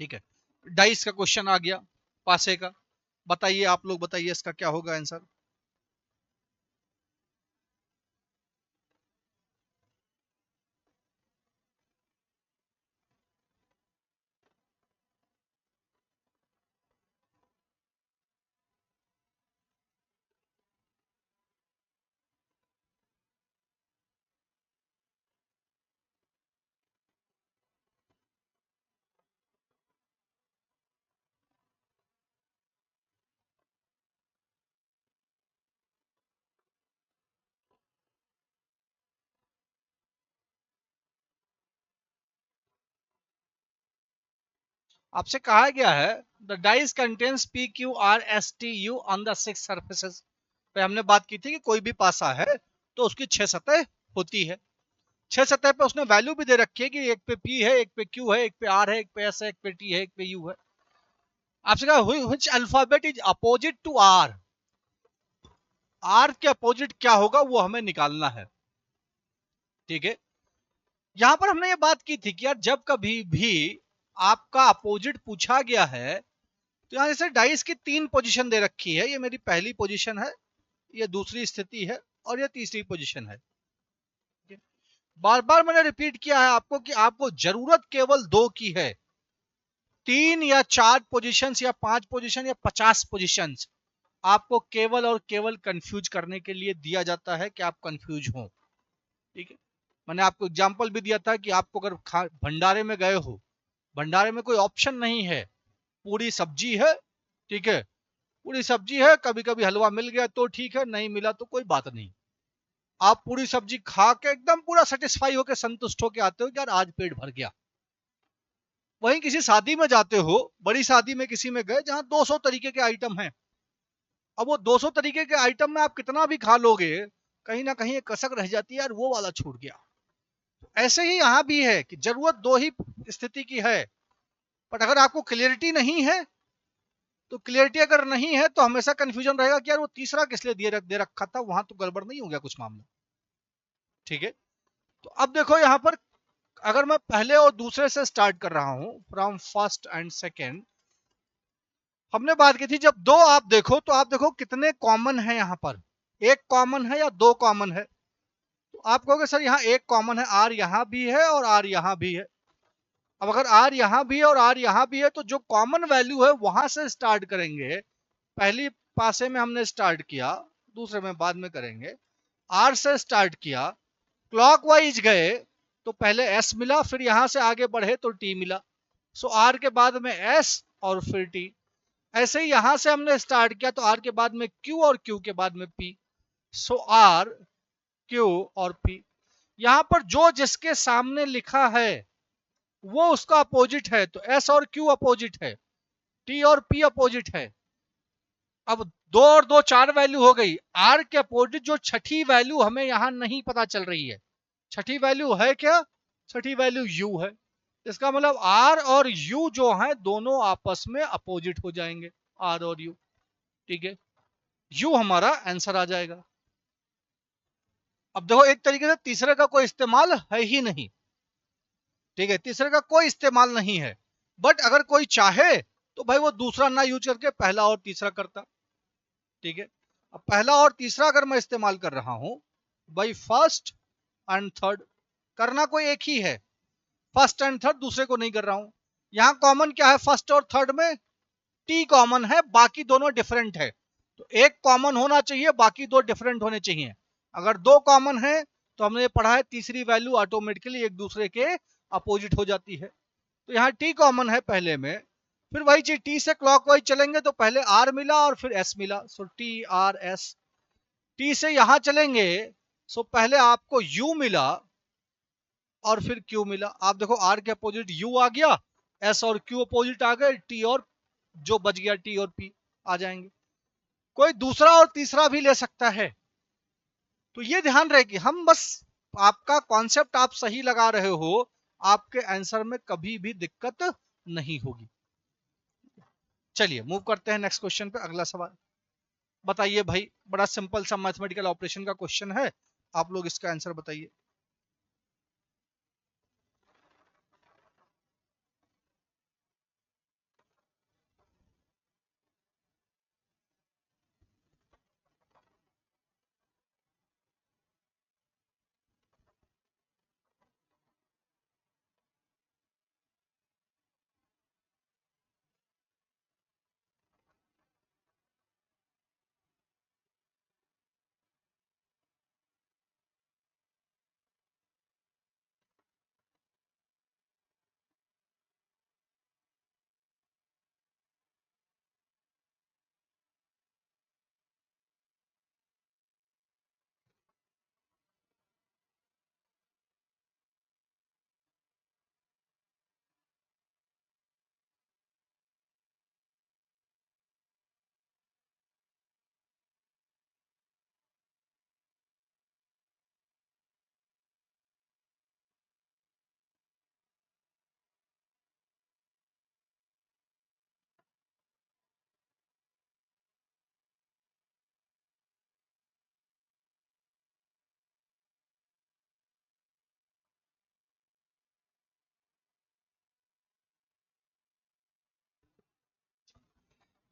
ठीक है, डाइस का क्वेश्चन आ गया, पासे का। बताइए, आप लोग बताइए इसका क्या होगा आंसर। आपसे कहा गया है the dice contains P Q R S T U on the 6 surfaces. पे हमने बात की थी कि कोई भी पासा है तो उसकी 6 सतह होती है। 6 सतह पे उसने वैल्यू भी दे रखी है कि एक पे पी है, एक पे क्यू है, एक पे आर है, एक पे एस है, एक पे टी है, एक पे यू है। आपसे कहा which alphabet is opposite to R. R के अपोजिट क्या होगा वो हमें निकालना है। ठीक है, यहां पर हमने ये बात की थी कि यार जब कभी भी आपका अपोजिट पूछा गया है तो यहां जैसे डाइस की 3 पोजीशन दे रखी है, ये मेरी पहली पोजीशन है, ये दूसरी स्थिति है, और ये तीसरी पोजीशन है। बार बार मैंने रिपीट किया है आपको कि आपको जरूरत केवल 2 की है। 3 या 4 पोजीशंस या 5 पोजीशन या 50 पोजीशंस आपको केवल और केवल कंफ्यूज करने के लिए दिया जाता है कि आप कंफ्यूज हो। ठीक है, मैंने आपको एग्जांपल भी दिया था कि आपको अगर भंडारे में गए हो, भंडारे में कोई ऑप्शन नहीं है, पूरी सब्जी है, ठीक है, पूरी सब्जी है, कभी कभी हलवा मिल गया तो ठीक है, नहीं मिला तो कोई बात नहीं। आप पूरी सब्जी खा के एकदम पूरा सेटिस्फाई होकर संतुष्ट होकर आते हो कि यार आज पेट भर गया। वहीं किसी शादी में जाते हो, बड़ी शादी में किसी में गए जहां 200 तरीके के आइटम हैं। अब वो 200 तरीके के आइटम में आप कितना भी खा लोगे, कहीं ना कहीं एक कसक रह जाती है, यार वो वाला छूट गया। ऐसे ही यहां भी है कि जरूरत 2 ही स्थिति की है, बट अगर आपको क्लियरिटी नहीं है, तो क्लियरिटी अगर नहीं है तो हमेशा कंफ्यूजन रहेगा कि यार वो तीसरा किस लिए दे रखा था, वहां तो गड़बड़ नहीं हो गया कुछ मामला। ठीक है, तो अब देखो यहां पर अगर मैं पहले और दूसरे से स्टार्ट कर रहा हूं, फ्रॉम फर्स्ट एंड सेकेंड, हमने बात की थी जब 2 आप देखो तो आप देखो कितने कॉमन है यहां पर, एक कॉमन है या 2 कॉमन है। तो आप कहोगे सर यहाँ एक कॉमन है, आर यहां भी है और आर यहां भी है। अब अगर आर यहां भी है और आर यहां भी है तो जो कॉमन वैल्यू है वहां से स्टार्ट करेंगे। पहली पासे में हमने स्टार्ट किया, दूसरे में बाद में करेंगे। आर से स्टार्ट किया, क्लॉकवाइज गए तो पहले एस मिला, फिर यहां से आगे बढ़े तो टी मिला। सो आर के बाद में एस और फिर टी। ऐसे ही यहां से हमने स्टार्ट किया तो आर के बाद में क्यू और क्यू के बाद में पी। सो आर क्यू और पी। यहां पर जो जिसके सामने लिखा है वो उसका अपोजिट है, तो एस और क्यू अपोजिट है, टी और पी अपोजिट है। अब 2 और 2 4 वैल्यू हो गई। आर के अपोजिट जो छठी वैल्यू हमें यहां नहीं पता चल रही है, छठी वैल्यू है क्या? छठी वैल्यू यू है। इसका मतलब आर और यू जो है दोनों आपस में अपोजिट हो जाएंगे, आर और यू। ठीक है, यू हमारा आंसर आ जाएगा। अब देखो एक तरीके से तीसरे का कोई इस्तेमाल है ही नहीं। ठीक है, तीसरे का कोई इस्तेमाल नहीं है, बट अगर कोई चाहे तो भाई वो दूसरा ना यूज करके पहला और तीसरा करता। ठीक है, अब पहला और तीसरा अगर मैं इस्तेमाल कर रहा हूं, भाई फर्स्ट एंड थर्ड करना कोई एक ही है, फर्स्ट एंड थर्ड दूसरे को नहीं कर रहा हूं। यहां कॉमन क्या है फर्स्ट और थर्ड में? टी कॉमन है, बाकी दोनों डिफरेंट है। तो एक कॉमन होना चाहिए, बाकी 2 डिफरेंट होने चाहिए। अगर 2 कॉमन है तो हमने ये पढ़ा है तीसरी वैल्यू ऑटोमेटिकली एक दूसरे के अपोजिट हो जाती है। तो यहाँ टी कॉमन है पहले में, फिर वही चीज टी से क्लॉकवाइज चलेंगे तो पहले आर मिला और फिर एस मिला, so T R S. T से यहां चलेंगे सो पहले आपको यू मिला, और फिर Q मिला। आप देखो R के अपोजिट U आ गया, S और Q अपोजिट आ गए, T और जो बच गया T और P आ जाएंगे। कोई दूसरा और तीसरा भी ले सकता है। तो ये ध्यान रहे कि हम बस आपका कॉन्सेप्ट आप सही लगा रहे हो, आपके आंसर में कभी भी दिक्कत नहीं होगी। चलिए मूव करते हैं नेक्स्ट क्वेश्चन पे। अगला सवाल बताइए भाई, बड़ा सिंपल सा मैथमेटिकल ऑपरेशन का क्वेश्चन है, आप लोग इसका आंसर बताइए।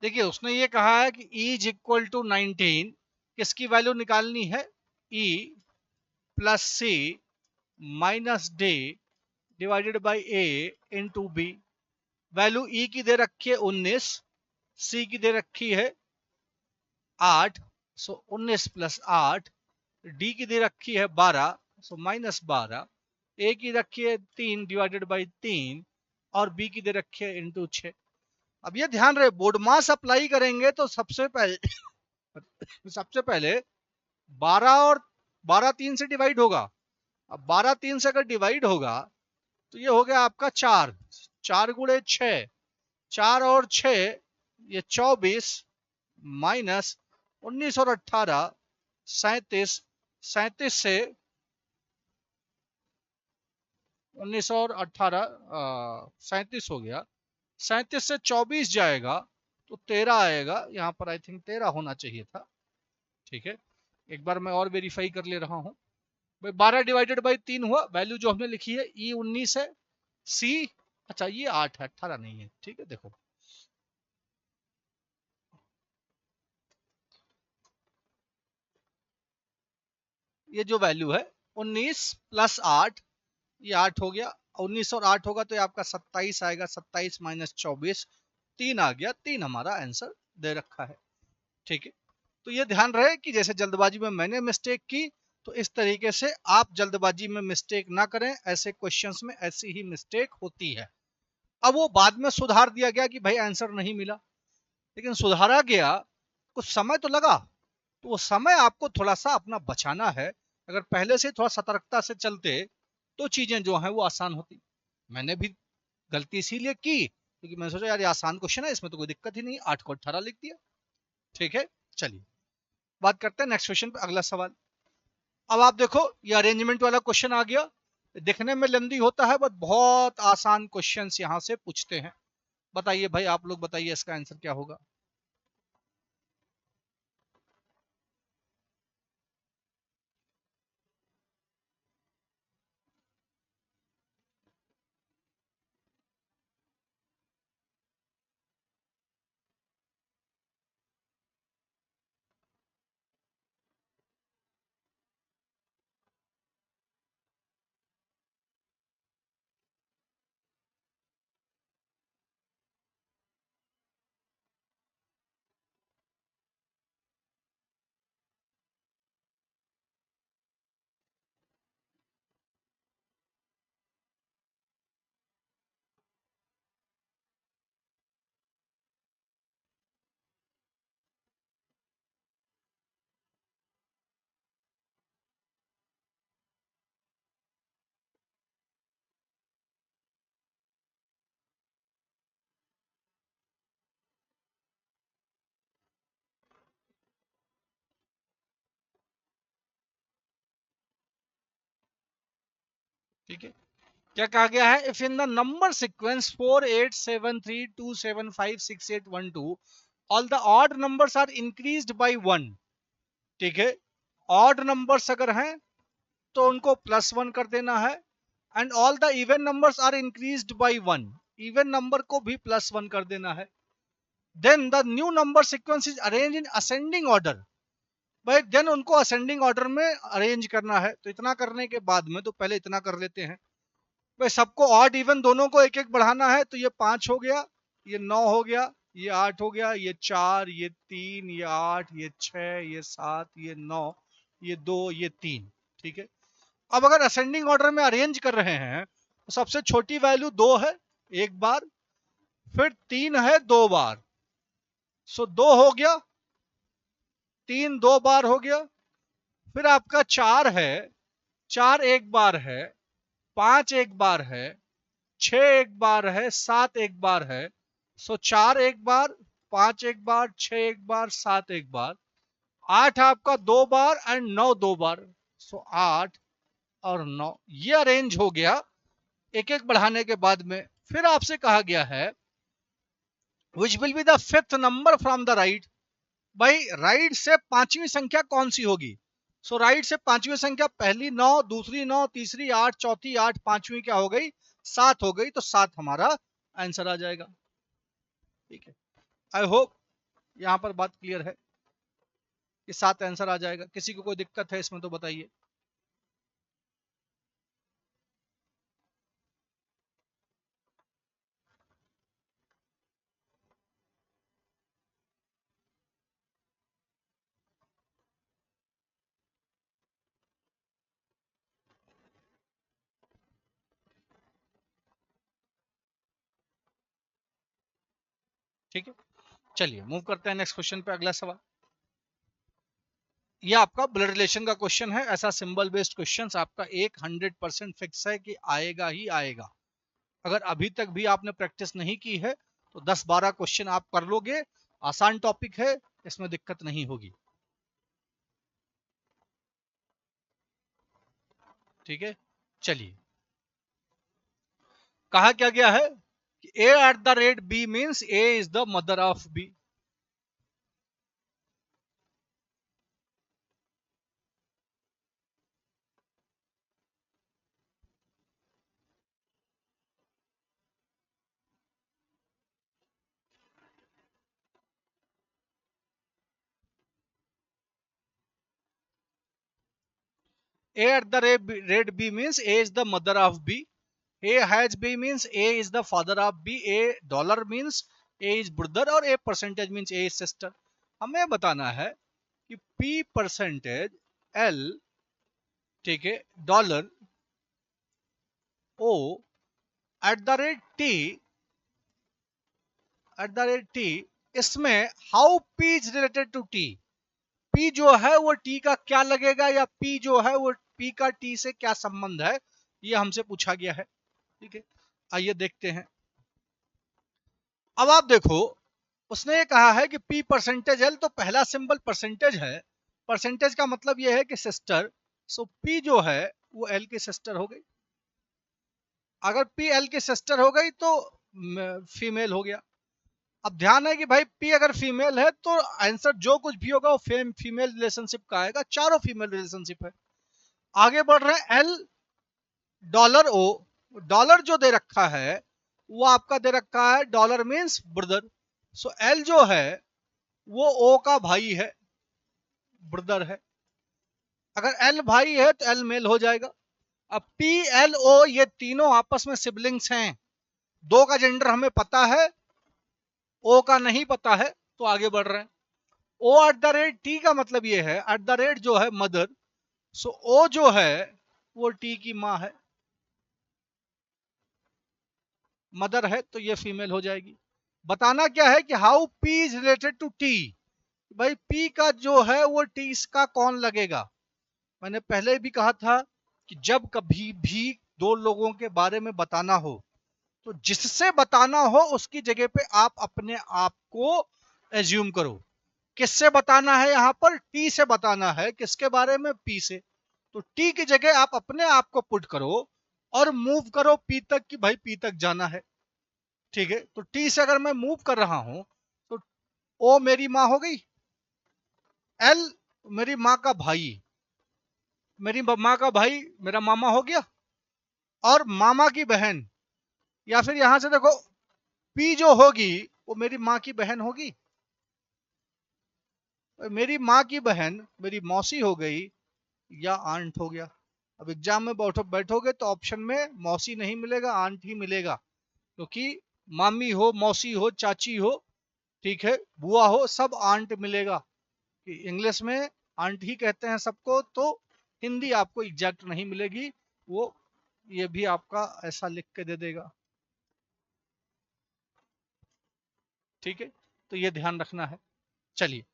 देखिए उसने ये कहा है कि E इज इक्वल टू 19, किसकी वैल्यू निकालनी है? E plus C minus D divided by A into B. Value E की दे रखी है 19, C की दे रखी है 8, सो 19 प्लस 8। डी की दे रखी है 12, सो माइनस 12। ए की रखी है 3 डिवाइडेड बाई 3, और बी की दे रखी है इंटू 6। अब ये ध्यान रहे, बोर्ड मास अप्लाई करेंगे तो सबसे पहले सबसे पहले 12 और 12 3 से डिवाइड होगा। अब 12 3 से अगर डिवाइड होगा तो ये हो गया आपका 4, 4 गुणे 6, 4 और 6 ये 24, माइनस 19 और 18 37, 37 से 19 और 18 37 हो गया, 37 से 24 जाएगा तो 13 आएगा। यहाँ पर आई थिंक 13 होना चाहिए था। ठीक है, एक बार मैं और वेरीफाई कर ले रहा हूँ भाई। 12 डिवाइडेड बाई 3 हुआ, वैल्यू जो हमने लिखी है E 19 है, C अच्छा ये 8 है, 18 नहीं है। ठीक है, देखो ये जो वैल्यू है 19 प्लस 8, ये 8 हो गया। 19 और 8 होगा तो ये आपका 27 आएगा, 27 माइनस 24, 3 आ गया। 3 हमारा आंसर दे रखा है। ठीक है, तो ये ध्यान रहे कि जैसे जल्दबाजी में मैंने मिस्टेक की, तो इस तरीके से आप जल्दबाजी में मिस्टेक ना करें। ऐसे क्वेश्चंस में ऐसी ही मिस्टेक होती है। अब वो बाद में सुधार दिया गया कि भाई आंसर नहीं मिला, लेकिन सुधारा गया, कुछ समय तो लगा। तो वो समय आपको थोड़ा सा अपना बचाना है। अगर पहले से थोड़ा सतर्कता से चलते तो चीजें जो हैं वो आसान होती। मैंने भी गलती इसीलिए की क्योंकि मैंने सोचा यार ये आसान क्वेश्चन है, इसमें तो कोई दिक्कत ही नहीं, 8 को 18 लिख दिया। ठीक है, चलिए बात करते हैं नेक्स्ट क्वेश्चन पे। अगला सवाल, अब आप देखो ये अरेंजमेंट वाला क्वेश्चन आ गया। दिखने में लेंदी होता है बट बहुत आसान क्वेश्चंस यहाँ से पूछते हैं। बताइए भाई, आप लोग बताइए इसका आंसर क्या होगा। ठीक है, क्या कहा गया है, if in the number sequence 4873275681 all the odd numbers are increased by 1, ठीक है, ऑड नंबर्स अगर हैं तो उनको +1 कर देना है, and all the even numbers are increased by 1, even number को भी +1 कर देना है, then the new number sequence is arrange in ascending order, भाई देन उनको असेंडिंग ऑर्डर में अरेंज करना है। तो इतना करने के बाद में तो पहले इतना कर लेते हैं, भाई सबको ऑड इवन दोनों को एक एक बढ़ाना है, तो ये 5 हो गया, ये 9 हो गया, ये 8 हो गया, ये 4, ये 3, ये 8, ये 6, ये 7, ये 9, ये 2, ये 3, ठीक है। अब अगर असेंडिंग ऑर्डर में अरेंज कर रहे हैं तो सबसे छोटी वैल्यू 2 है एक बार, फिर 3 है 2 बार, सो 2 हो गया, 3 2 बार हो गया, फिर आपका 4 है, 4 एक बार है, 5 एक बार है, 6 एक बार है, 7 एक बार है, सो 4 एक बार, 5 एक बार, 6 एक बार, 7 एक बार, 8 आपका 2 बार एंड 9 2 बार, सो 8 और 9 ये अरेंज हो गया एक एक बढ़ाने के बाद में। फिर आपसे कहा गया है which will be the fifth number from the right, भाई राइट से पांचवी संख्या कौन सी होगी। सो राइट से पांचवी संख्या, पहली 9, दूसरी 9, तीसरी 8, चौथी 8, पांचवी क्या हो गई 7 हो गई, तो 7 हमारा आंसर आ जाएगा। ठीक है, आई होप यहां पर बात क्लियर है कि 7 आंसर आ जाएगा। किसी को कोई दिक्कत है इसमें तो बताइए। ठीक है, चलिए मूव करते हैं नेक्स्ट क्वेश्चन पे। अगला सवाल, ये आपका ब्लड रिलेशन का क्वेश्चन है। ऐसा सिंबल बेस्ड क्वेश्चन आपका 100% फिक्स है कि आएगा ही आएगा। अगर अभी तक भी आपने प्रैक्टिस नहीं की है तो 10-12 क्वेश्चन आप कर लोगे, आसान टॉपिक है, इसमें दिक्कत नहीं होगी। ठीक है, चलिए, कहा क्या गया है कि A at the rate B means A is the mother of B. A at the rate B means A is the mother of B. A has B means A is the father of B. A dollar means A is brother और A percentage means A is sister. हमें बताना है कि P percentage L, ठीक है, dollar O at the rate T, at the rate T, इसमें how P is related to T। P जो है वो T का क्या लगेगा, या P जो है वो P का T से क्या संबंध है, ये हमसे पूछा गया है। ठीक है, आइए देखते हैं। अब आप देखो, उसने ये कहा है कि P परसेंटेज L, तो पहला सिंबल परसेंटेज है, परसेंटेज का मतलब ये है कि सिस्टर, सो P जो है वो L की सिस्टर हो गई। अगर P L की सिस्टर हो गई तो फीमेल हो गया। अब ध्यान है कि भाई P अगर फीमेल है तो आंसर जो कुछ भी होगा वो फीमेल रिलेशनशिप का आएगा, चारों फीमेल रिलेशनशिप है। आगे बढ़ रहे हैं, L डॉलर O, डॉलर जो दे रखा है वो आपका दे रखा है डॉलर मीन्स ब्रदर, सो L जो है वो O का भाई है, ब्रदर है। अगर L भाई है तो L मेल हो जाएगा। अब P L O ये तीनों आपस में सिबलिंग्स हैं, दो का जेंडर हमें पता है, O का नहीं पता है, तो आगे बढ़ रहे हैं। O at the rate T का मतलब ये है, एट द रेट जो है मदर, सो O जो है वो T की माँ है, मदर है, तो ये फीमेल हो जाएगी। बताना क्या है कि how P is related to T, भाई P का जो है वो T का कौन लगेगा। मैंने पहले भी कहा था कि जब कभी भी दो लोगों के बारे में बताना हो तो जिससे बताना हो उसकी जगह पे आप अपने आप को एज्यूम करो। किससे बताना है, यहां पर टी से बताना है, किसके बारे में, पी से, तो टी की जगह आप अपने आप को पुट करो और मूव करो पी तक कि भाई पी तक जाना है। ठीक है, तो टी से अगर मैं मूव कर रहा हूं तो ओ मेरी माँ हो गई, एल मेरी माँ का भाई, मेरी माँ का भाई मेरा मामा हो गया, और मामा की बहन, या फिर यहां से देखो पी जो होगी वो मेरी माँ की बहन होगी। मेरी माँ की बहन मेरी मौसी हो गई या आंट हो गया। अब एग्जाम में बैठोगे तो ऑप्शन में मौसी नहीं मिलेगा, आंट ही मिलेगा, क्योंकि मामी हो, मौसी हो, चाची हो, ठीक है, बुआ हो, सब आंट मिलेगा। कि इंग्लिश में आंट ही कहते हैं सबको, तो हिंदी आपको एग्जैक्ट नहीं मिलेगी। वो ये भी आपका ऐसा लिख के दे देगा। ठीक है, तो ये ध्यान रखना है। चलिए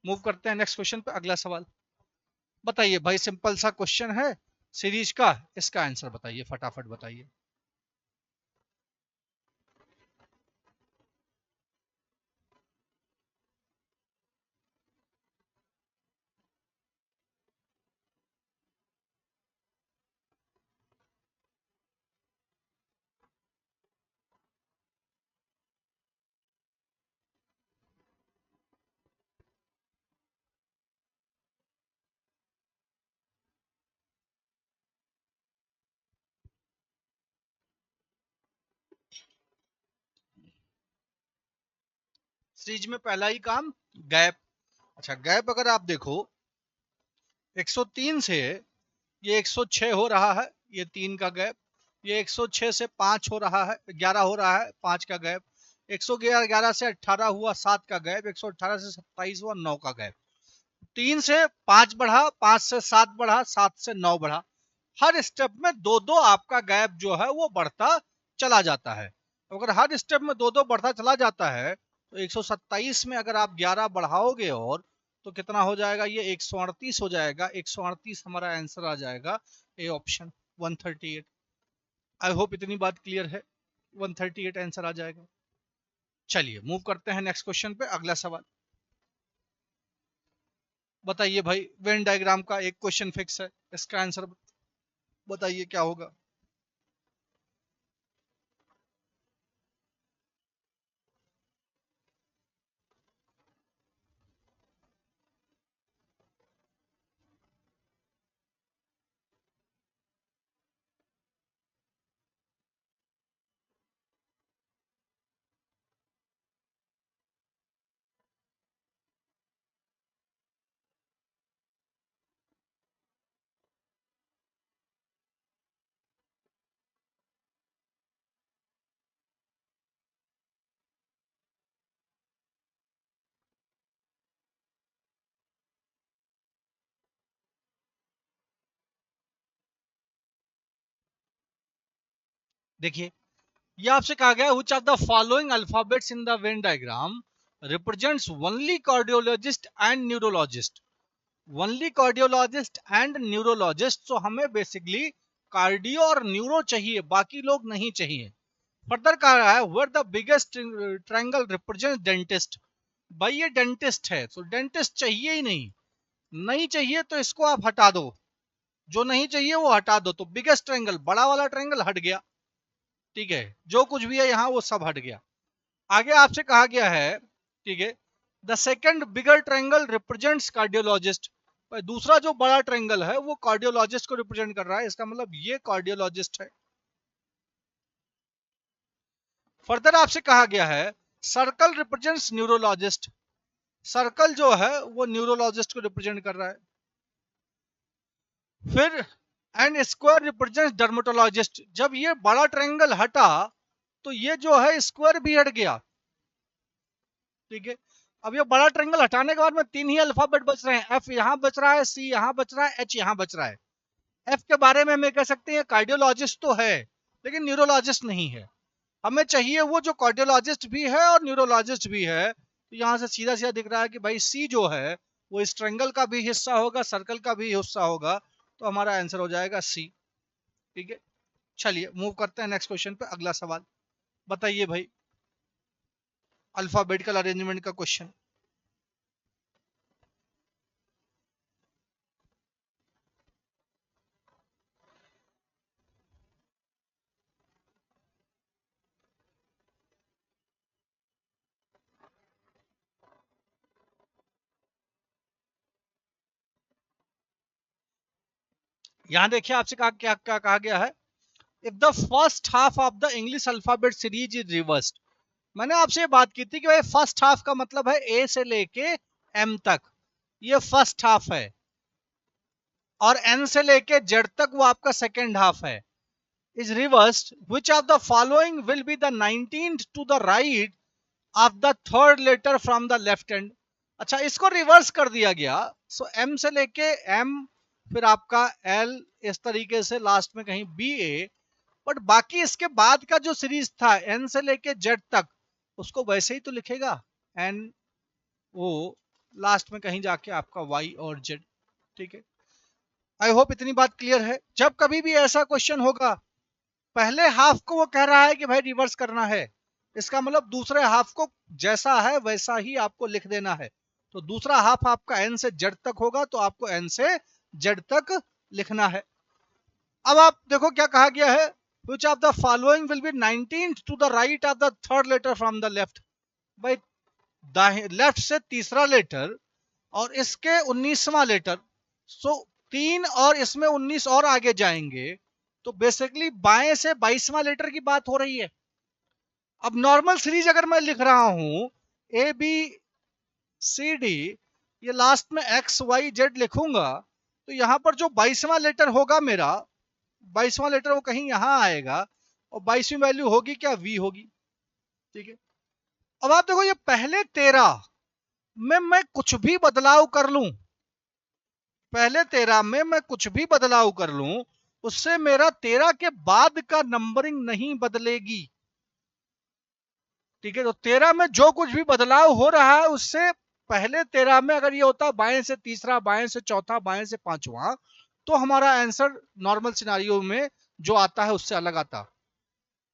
मूव करते हैं नेक्स्ट क्वेश्चन पे। अगला सवाल बताइए भाई, सिंपल सा क्वेश्चन है सीरीज का, इसका आंसर बताइए, फटाफट बताइए। सीरीज में पहला ही काम गैप। अच्छा, गैप अगर आप देखो 103 से ये 106 हो रहा है, ये 3 का गैप। ये 106 से 5 हो रहा है, 11 हो रहा है, 5 का गैप। 111 से 18 हुआ, 7 का गैप। 118 से 27 हुआ, 9 का गैप। 3 से 5 बढ़ा, 5 से 7 बढ़ा, 7 से 9 बढ़ा। हर स्टेप में दो दो आपका गैप जो है वो बढ़ता चला जाता है। तो अगर हर स्टेप में दो दो बढ़ता चला जाता है तो 127 में अगर आप 11 बढ़ाओगे और तो कितना हो जाएगा, ये 138 हो जाएगा। 138 हमारा आंसर आ जाएगा, ए ऑप्शन 138। आई होप इतनी बात क्लियर है, 138 आंसर आ जाएगा। चलिए मूव करते हैं नेक्स्ट क्वेश्चन पे। अगला सवाल बताइए भाई, वेन डायग्राम का एक क्वेश्चन फिक्स है, इसका आंसर बताइए क्या होगा। देखिए, ये आपसे कहा गया which of the following alphabets in the Venn diagram represents only cardiologist and neurologist। only cardiologist and neurologist, so हमें बेसिकली कार्डियो और न्यूरो चाहिए, बाकी लोग नहीं चाहिए। फर्दर कहा रहा है where the biggest triangle represents dentist। भाई ये डेंटिस्ट है, तो डेंटिस्ट चाहिए ही नहीं। नहीं चाहिए तो इसको आप हटा दो, जो नहीं चाहिए वो हटा दो, तो बिगेस्ट ट्रायंगल, बड़ा वाला ट्रायंगल हट गया। ठीक है, जो कुछ भी है यहाँ वो सब हट गया। आगे आपसे कहा गया है, ठीक है, the second bigger triangle represents cardiologist. दूसरा जो बड़ा ट्रायंगल है वो कार्डियोलॉजिस्ट को रिप्रेजेंट कर रहा है, इसका मतलब ये कार्डियोलॉजिस्ट है। फर्दर आपसे कहा गया है सर्कल रिप्रेजेंट्स न्यूरोलॉजिस्ट। सर्कल जो है वो न्यूरोलॉजिस्ट को रिप्रेजेंट कर रहा है। फिर एंड स्क्वायर रिप्रेजेंट्स डर्मेटोलॉजिस्ट। जब ये बड़ा ट्रायंगल हटा तो ये जो है स्क्वायर भी हट गया। ठीक है, अब ये बड़ा ट्रायंगल हटाने के बाद में तीन ही अल्फाबेट बच रहे हैं, एफ यहाँ बच रहा है, सी यहाँ बच रहा है, एच यहाँ बच रहा है। एफ के बारे में हमें कह सकते हैं कार्डियोलॉजिस्ट तो है लेकिन न्यूरोलॉजिस्ट नहीं है। हमें चाहिए वो जो कार्डियोलॉजिस्ट भी है और न्यूरोलॉजिस्ट भी है। तो यहाँ से सीधा सीधा दिख रहा है कि भाई सी जो है वो इस ट्रायंगल का भी हिस्सा होगा, सर्कल का भी हिस्सा होगा, तो हमारा आंसर हो जाएगा सी। ठीक है, चलिए मूव करते हैं नेक्स्ट क्वेश्चन पे। अगला सवाल बताइए भाई, अल्फाबेटिकल अरेंजमेंट का क्वेश्चन। यहां देखिए आपसे कहा क्या क्या कहा गया है, if the first half of the English alphabet series is reversed. मैंने आपसे ये बात की थी कि भाई फर्स्ट हाफ का मतलब है ए से लेके एम तक, ये फर्स्ट हाफ है, और एन से लेके जेड तक वो आपका सेकेंड हाफ है। Is reversed, which of the following will be the 19th to the right of the third letter from the left hand. अच्छा, इसको रिवर्स कर दिया गया। सो एम से लेके एम, फिर आपका एल, इस तरीके से लास्ट में कहीं बी ए, बट बाकी इसके बाद का जो सीरीज था एन से लेके जेड तक, उसको वैसे ही तो लिखेगा, एन ओ, लास्ट में कहीं जाके आपका वाई और जेड। ठीक है, आई होप इतनी बात क्लियर है। जब कभी भी ऐसा क्वेश्चन होगा, पहले हाफ को वो कह रहा है कि भाई रिवर्स करना है, इसका मतलब दूसरे हाफ को जैसा है वैसा ही आपको लिख देना है। तो दूसरा हाफ आपका एन से जेड तक होगा, तो आपको एन से जेड तक लिखना है। अब आप देखो क्या कहा गया है, which of the following will be 19th to the right of the third letter from the left। भाई लेफ्ट से तीसरा लेटर और इसके 19वां लेटर, सो 3 और इसमें 19 और आगे जाएंगे, तो बेसिकली बाएं से 22वां लेटर की बात हो रही है। अब नॉर्मल सीरीज अगर मैं लिख रहा हूं ए बी सी डी, ये लास्ट में एक्स वाई जेड लिखूंगा, तो यहां पर जो 22वां लेटर होगा मेरा, 22वां लेटर वो कहीं यहां आएगा, और 22वीं वैल्यू होगी क्या, वी होगी। ठीक है, अब आप देखो ये पहले 13 में मैं कुछ भी बदलाव कर लूं, पहले 13 में मैं कुछ भी बदलाव कर लूं, उससे मेरा 13 के बाद का नंबरिंग नहीं बदलेगी। ठीक है, तो 13 में जो कुछ भी बदलाव हो रहा है उससे पहले 13 में अगर ये होता बाएं से तीसरा, बाएं से चौथा, बाएं से पांचवा, तो हमारा आंसर नॉर्मल सिनारियो में जो आता है उससे अलग आता।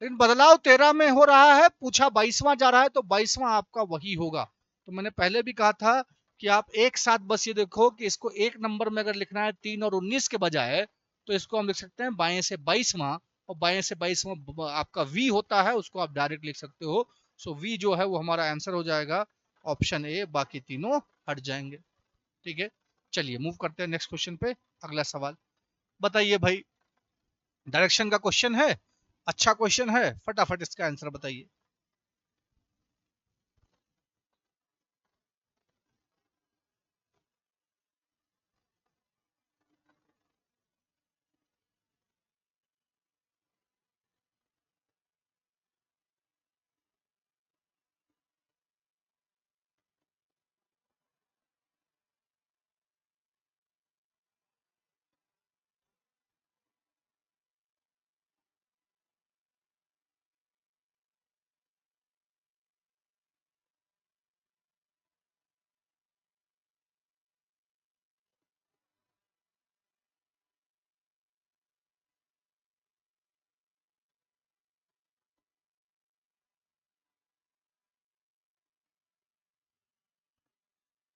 लेकिन बदलाव 13 में हो रहा है, पूछा 22वां जा रहा है, तो 22वां आपका वही होगा। तो मैंने पहले भी कहा था कि आप एक साथ बस ये देखो कि इसको एक नंबर में अगर लिखना है 3 और 19 के बजाय, तो इसको हम लिख सकते हैं बाएं से 22वां, और बाएं से 22वां आपका वी होता है, उसको आप डायरेक्ट लिख सकते हो। सो वी जो है वो हमारा आंसर हो जाएगा ऑप्शन ए, बाकी तीनों हट जाएंगे। ठीक है, चलिए मूव करते हैं नेक्स्ट क्वेश्चन पे। अगला सवाल बताइए भाई, डायरेक्शन का क्वेश्चन है, अच्छा क्वेश्चन है, फटाफट इसका आंसर बताइए।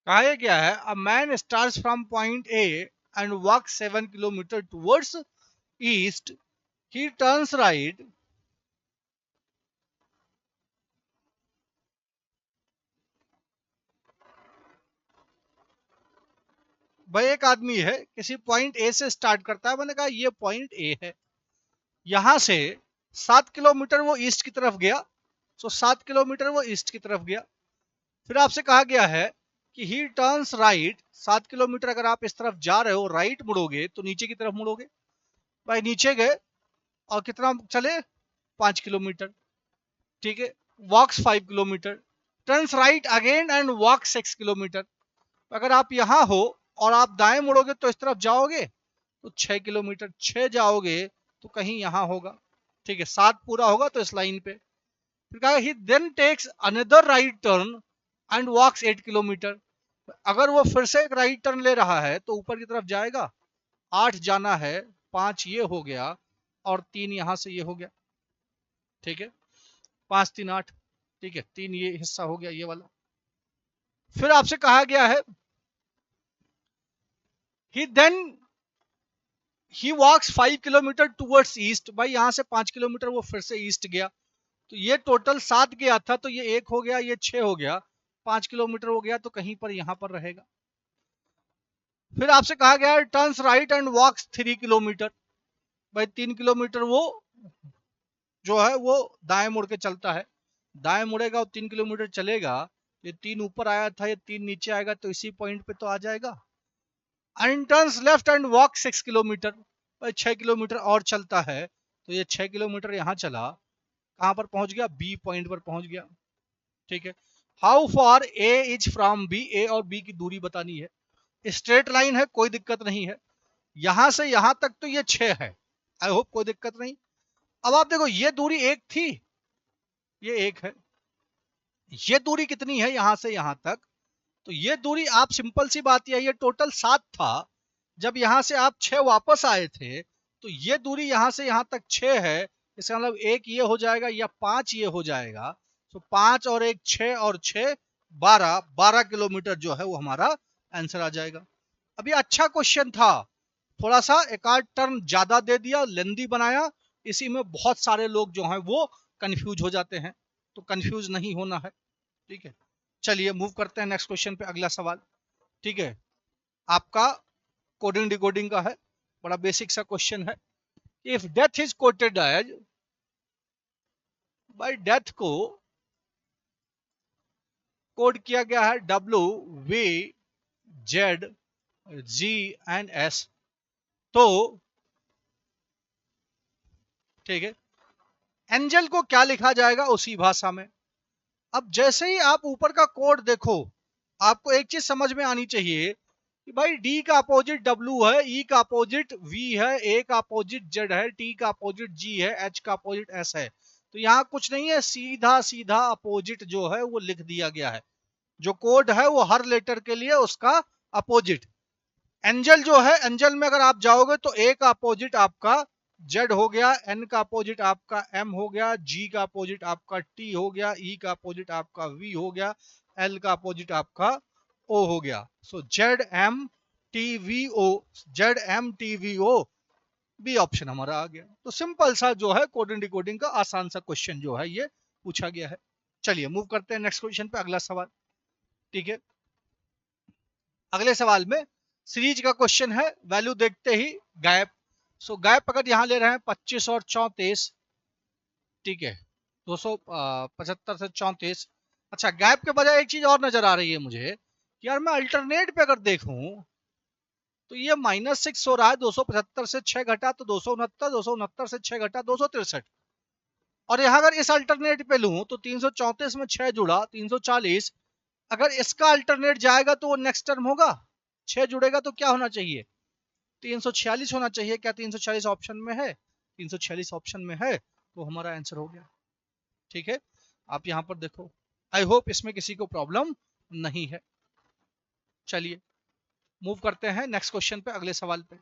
कहा गया है, a man starts from point A and walk 7 kilometre towards east, he turns right. भाई एक आदमी है, किसी पॉइंट ए से स्टार्ट करता है, मैंने कहा ये पॉइंट ए है, यहां से 7 किलोमीटर वो ईस्ट की तरफ गया। सो 7 किलोमीटर वो ईस्ट की तरफ गया। फिर आपसे कहा गया है कि ही टर्न्स राइट, 7 किलोमीटर अगर आप इस तरफ जा रहे हो, राइट मुड़ोगे तो नीचे की तरफ मुड़ोगे। भाई नीचे गए और कितना चले, 5 किलोमीटर। ठीक है, वॉक्स 5 kilometre, turns right again and walk 6 kilometre. अगर आप यहां हो और आप दाएं मुड़ोगे तो इस तरफ जाओगे तो 6 किलोमीटर, 6 जाओगे तो कहीं यहां होगा। ठीक है, 7 पूरा होगा तो इस लाइन पे। फिर कहा he then takes another right turn and walks 8 kilometre. अगर वो फिर से एक राइट टर्न ले रहा है तो ऊपर की तरफ जाएगा, 8 जाना है, 5 ये हो गया, और 3 यहां से ये हो गया। ठीक है, 5 3 8। ठीक है, 3 ये हिस्सा हो गया, ये वाला। फिर आपसे कहा गया है he then he walks 5 kilometre towards east. भाई यहां से 5 किलोमीटर वो फिर से ईस्ट गया, तो ये टोटल 7 गया था, तो ये 1 हो गया, ये 6 हो गया, 5 किलोमीटर हो गया, तो कहीं पर यहां पर रहेगा। फिर आपसे कहा गया है turns right and walks 3 kilometre. भाई 3 किलोमीटर वो जो है वो दाएं मुड़ के चलता है, दाएं मुड़ेगा और 3 किलोमीटर चलेगा। ये 3 ऊपर आया था, ये 3 नीचे आएगा, तो इसी पॉइंट पे तो आ जाएगा। And turns left and walk 6 kilometre. भाई 6 किलोमीटर और चलता है, तो ये 6 किलोमीटर यहाँ चला, कहां पर पहुंच गया, बी पॉइंट पर पहुंच गया। ठीक है। How far A is from B, A और बी की दूरी बतानी है। स्ट्रेट लाइन है, कोई दिक्कत नहीं है। यहां से यहां तक तो ये 6 है, आई होप कोई दिक्कत नहीं। अब आप देखो ये दूरी एक थी, ये एक है, ये दूरी कितनी है यहां से यहां तक, तो ये दूरी आप सिंपल सी बात यह, ये टोटल 7 था। जब यहां से आप 6 वापस आए थे, तो ये दूरी यहां से यहां तक 6 है। इसका मतलब एक ये हो जाएगा या 5 ये हो जाएगा। तो 5 और एक 6 और 6 12, 12 किलोमीटर जो है वो हमारा आंसर आ जाएगा। अब ये अच्छा क्वेश्चन था, थोड़ा सा एक आध टर्म ज्यादा दे दिया, लेंदी बनाया, इसी में बहुत सारे लोग जो हैं वो कंफ्यूज हो जाते हैं, तो कंफ्यूज नहीं होना है। ठीक है, चलिए मूव करते हैं नेक्स्ट क्वेश्चन पे, अगला सवाल। ठीक है, आपका कोडिंग डिकोडिंग का है, बड़ा बेसिक सा क्वेश्चन है। If death is coded as, by death को कोड किया गया है WVZGNS, तो ठीक है, एंजल को क्या लिखा जाएगा उसी भाषा में। अब जैसे ही आप ऊपर का कोड देखो, आपको एक चीज समझ में आनी चाहिए कि भाई डी का अपोजिट डब्ल्यू है, ई का अपोजिट वी है, ए का अपोजिट जेड है, टी का अपोजिट जी है, एच का अपोजिट एस है। तो यहाँ कुछ नहीं है, सीधा सीधा अपोजिट जो है वो लिख दिया गया है। जो कोड है वो हर लेटर के लिए उसका अपोजिट। एंजल जो है, एंजल में अगर आप जाओगे तो ए का अपोजिट आपका जेड हो गया, एन का अपोजिट आपका एम हो गया, जी का अपोजिट आपका टी हो गया, ई का अपोजिट आपका वी हो गया, एल का अपोजिट आपका ओ हो गया। So Z M T V O, Z M T V O, B option हमारा आ गया। तो सिंपल सा जो है कोडिंग डिकोडिंग का आसान सा क्वेश्चन जो है ये पूछा गया है। चलिए मूव करते हैं नेक्स्ट क्वेश्चन पे, अगला सवाल। ठीक है, अगले सवाल में सीरीज का क्वेश्चन है, वैल्यू देखते ही गैप। सो गैप अगर यहां ले रहे हैं 25 और 34, ठीक है, 275 से 34। अच्छा, गैप के बजाय एक चीज और नजर आ रही है मुझे कि यार मैं अल्टरनेट पे अगर देखूं तो ये -6 हो रहा है, 275 से 6 घटा तो 269, 269 से 6 घटा 263। और यहां अगर इस अल्टरनेट पे लूं तो 334 में 6 जुड़ा 340। अगर इसका अल्टरनेट जाएगा तो वो नेक्स्ट टर्म होगा, 6 जुड़ेगा तो क्या होना चाहिए, 346 होना चाहिए। क्या 346 ऑप्शन में है, 346 ऑप्शन में है, तो हमारा आंसर हो गया। ठीक है, आप यहां पर देखो, आई होप इसमें किसी को प्रॉब्लम नहीं है। चलिए मूव करते हैं नेक्स्ट क्वेश्चन पे, अगले सवाल पे।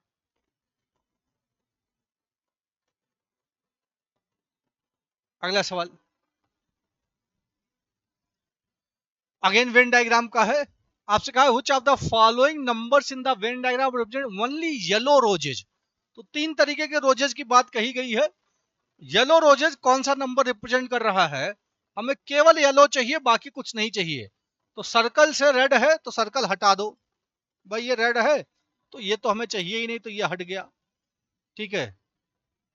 अगला सवाल अगेन वेन डायग्राम का है। आपसे कहा which of the following numbers in the Venn diagram represent only yellow roses. तो 3 तरीके के रोजेज की बात कही गई है। येलो रोजेज कौन सा नंबर रिप्रेजेंट कर रहा है, हमें केवल येलो चाहिए, बाकी कुछ नहीं चाहिए। तो सर्कल से रेड है तो सर्कल हटा दो, भाई ये रेड है तो ये तो हमें चाहिए ही नहीं, तो ये हट गया। ठीक है,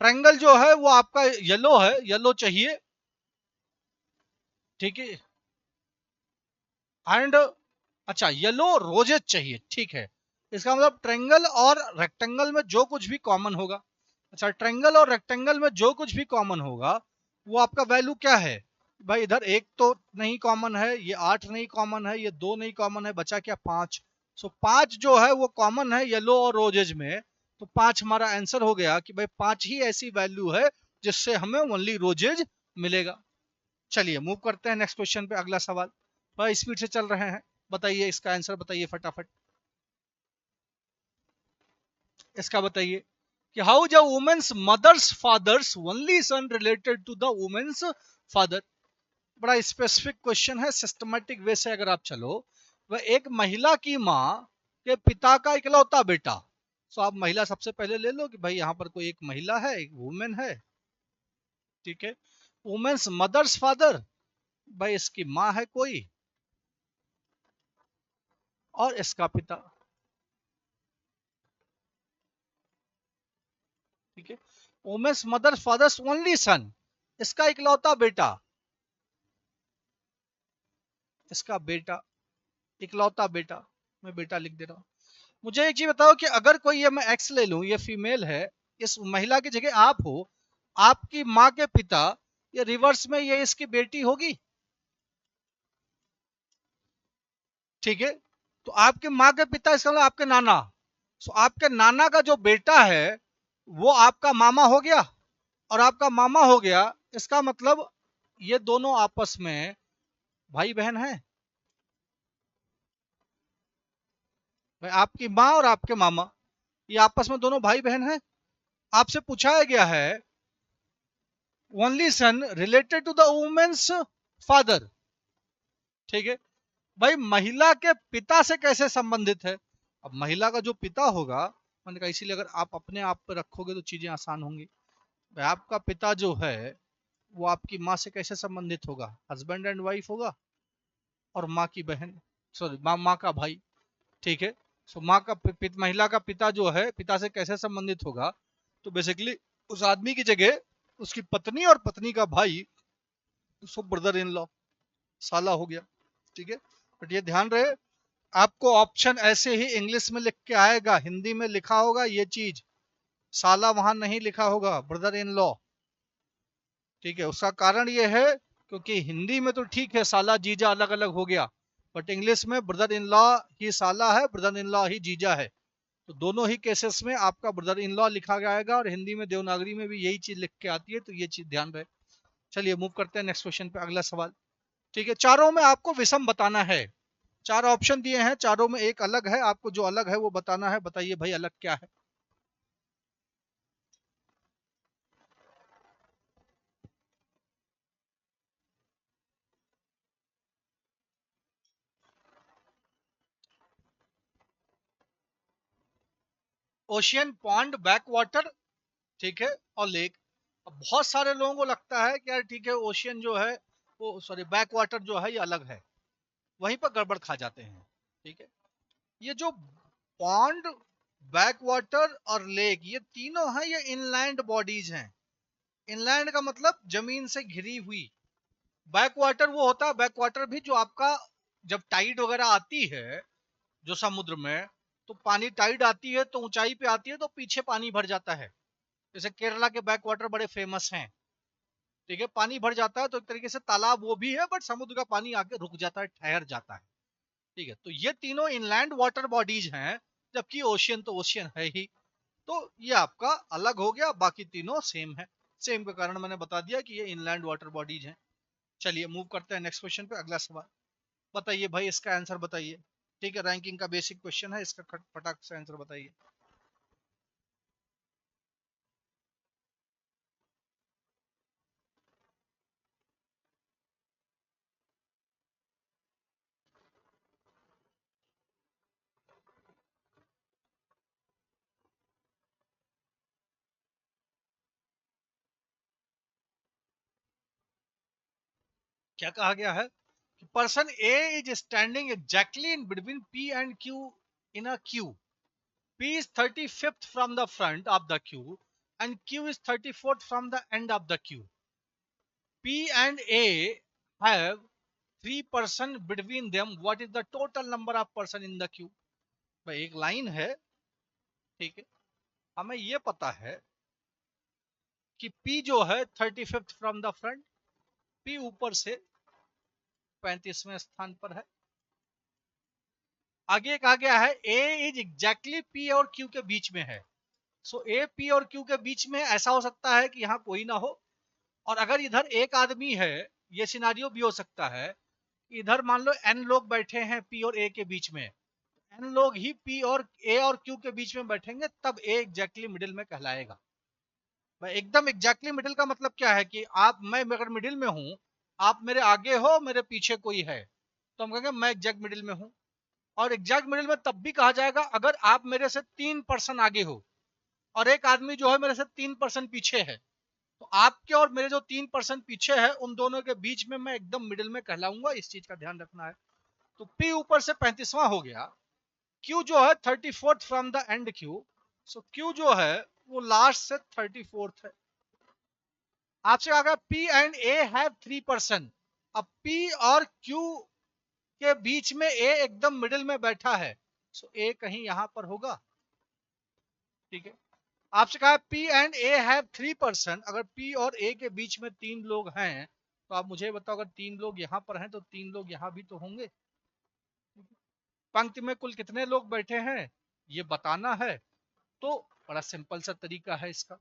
ट्रायंगल जो है वो आपका येलो है, येलो चाहिए। ठीक है, एंड अच्छा येलो रोजेज चाहिए, ठीक है। इसका मतलब ट्रायंगल और रेक्टेंगल में जो कुछ भी कॉमन होगा, अच्छा ट्रायंगल और रेक्टेंगल में जो कुछ भी कॉमन होगा वो आपका वैल्यू क्या है। भाई इधर एक तो नहीं कॉमन है, ये 8 नहीं कॉमन है, ये 2 नहीं कॉमन है, बचा क्या 5। सो 5 जो है वो कॉमन है येलो और रोजेज में, तो 5 हमारा आंसर हो गया कि भाई 5 ही ऐसी वैल्यू है जिससे हमें ओनली रोजेज मिलेगा। चलिए मूव करते हैं नेक्स्ट क्वेश्चन पे, अगला सवाल। भाई स्पीड से चल रहे हैं, बताइए इसका आंसर बताइए फटाफट। इसका बताइए कि how the woman's mother's father's only son related to the woman's father. बड़ा स्पेसिफिक क्वेश्चन है, सिस्टमेटिक वे से अगर आप चलो, वह एक महिला की माँ के पिता का इकलौता बेटा। सो आप महिला सबसे पहले ले लो कि भाई यहाँ पर कोई एक महिला है, एक वुमेन है। ठीक है, वुमेन्स मदर्स फादर, भाई इसकी माँ है कोई और इसका पिता। ठीक है। Woman's mother father's only son, इसका इकलौता बेटा, इसका बेटा, इकलौता बेटा, मैं बेटा लिख दे रहा हूं। मुझे एक चीज बताओ कि अगर कोई, ये मैं एक्स ले लूं, ये फीमेल है, इस महिला की जगह आप हो, आपकी माँ के पिता, ये रिवर्स में ये इसकी बेटी होगी, ठीक है। तो आपके माँ के पिता, इसका मतलब आपके नाना, सो आपके नाना का जो बेटा है वो आपका मामा हो गया, और आपका मामा हो गया, इसका मतलब ये दोनों आपस में भाई बहन है। भाई आपकी माँ और आपके मामा, ये आपस में दोनों भाई बहन हैं। आपसे पूछा गया है only son related to the woman's father, ठीक है। भाई महिला के पिता से कैसे संबंधित है? अब महिला का जो पिता होगा, मैंने कहा इसीलिए अगर आप अपने आप पर रखोगे तो चीजें आसान होंगी। भाई आपका पिता जो है वो आपकी माँ से कैसे संबंधित होगा? हस्बैंड एंड वाइफ होगा, और माँ की बहन, सॉरी माँ का भाई, ठीक है। सो माँ का महिला का पिता जो है, पिता से कैसे संबंधित होगा? तो बेसिकली उस आदमी की जगह उसकी पत्नी और पत्नी का भाई, सो ब्रदर इन लॉ, साला हो गया, ठीक है। बट ये ध्यान रहे, आपको ऑप्शन ऐसे ही इंग्लिश में लिख के आएगा, हिंदी में लिखा होगा ये चीज, साला वहां नहीं लिखा होगा, ब्रदर इन लॉ, ठीक है। उसका कारण ये है क्योंकि हिंदी में तो ठीक है साला जीजा अलग अलग हो गया, बट इंग्लिश में ब्रदर इन लॉ ही साला है, ब्रदर इन लॉ ही जीजा है। तो दोनों ही केसेस में आपका ब्रदर इन लॉ लिखा जाएगा, और हिंदी में देवनागरी में भी यही चीज लिख के आती है, तो ये चीज ध्यान रहे। चलिए मूव करते हैं नेक्स्ट क्वेश्चन पे, अगला सवाल, ठीक है। चारों में आपको विषम बताना है, चार ऑप्शन दिए हैं, चारों में एक अलग है, आपको जो अलग है वो बताना है। बताइए भाई अलग क्या है? ओशियन, पॉन्ड, बैक वाटर, ठीक है, और लेक। अब बहुत सारे लोगों को लगता है कि यार ठीक है ओशियन जो है वो, सॉरी बैक वाटर जो है ये अलग है, वहीं पर गड़बड़ खा जाते हैं, ठीक है। ये जो पॉन्ड, बैक वाटर और लेक, ये तीनों हैं, ये इनलैंड बॉडीज हैं। इनलैंड का मतलब जमीन से घिरी हुई। बैक वाटर वो होता है, बैक वाटर भी जो आपका जब टाइड वगैरह आती है जो समुद्र में, तो पानी टाइड आती है तो ऊंचाई पे आती है तो पीछे पानी भर जाता है। जैसे केरला के बैक वाटर बड़े फेमस हैं, ठीक है, पानी भर जाता है तो एक तरीके से तालाब वो भी है, बट समुद्र का पानी आके रुक जाता है, ठहर जाता है, ठीक है। तो ये तीनों इनलैंड वाटर बॉडीज हैं, जबकि ओशियन तो ओशियन है ही। तो ये आपका अलग हो गया, बाकी तीनों सेम है। सेम के कारण मैंने बता दिया कि ये इनलैंड वाटर बॉडीज हैं। चलिए मूव करते हैं नेक्स्ट क्वेश्चन पे, अगला सवाल। बताइए भाई इसका आंसर बताइए, ठीक है, रैंकिंग का बेसिक क्वेश्चन है, इसका फटाक से आंसर बताइए। क्या कहा गया है? Person A is standing exactly in between P and Q in a Q. P is 35th from the front of the queue and Q is 34th from the end of the queue. P and A have three person between them. What is the total number of person in the queue? भाई एक line है, ठीक है, हमें ये पता है कि P जो है 35th from the front, P ऊपर से 35वें स्थान पर है। आगे कहा गया है A इज एग्जैक्टली P और Q के बीच में है। सो A P और Q के बीच में ऐसा हो सकता है कि यहाँ कोई ना हो, और अगर इधर एक आदमी है, ये सिनारियो भी हो सकता है, इधर मान लो n लोग बैठे हैं P और A के बीच में, n लोग ही P और A और Q के बीच में बैठेंगे, तब A एग्जैक्टली मिडिल में कहलाएगा। भाई एकदम एग्जैक्टली मिडिल का मतलब क्या है कि आप, मैं अगर मिडिल में हूं, आप मेरे आगे हो, मेरे पीछे कोई है, तो हम कहेंगे मैं एग्जैक्ट मिडिल में हूं। और एग्जैक्ट मिडिल में तब भी कहा जाएगा अगर आप मेरे से 3% आगे हो, और एक आदमी जो है मेरे से 3% पीछे है, तो आपके और मेरे जो 3% पीछे है उन दोनों के बीच में मैं एकदम मिडिल में कहलाऊंगा, इस चीज का ध्यान रखना है। तो P ऊपर से 35वां हो गया, Q जो है 34th from the end Q, so Q जो है वो लास्ट से 34th है। आपसे कहा पी एंड ए हैव 3%। अब पी और क्यू के बीच में ए एकदम मिडिल में बैठा है, सो ए कहीं यहां पर होगा। ठीक है, आपसे कहा पी एंड ए हैव 3%। अगर पी और ए के बीच में 3 लोग हैं तो आप मुझे बताओ, अगर 3 लोग यहां पर हैं तो 3 लोग यहां भी तो होंगे। पंक्ति में कुल कितने लोग बैठे हैं ये बताना है, तो बड़ा सिंपल सा तरीका है इसका।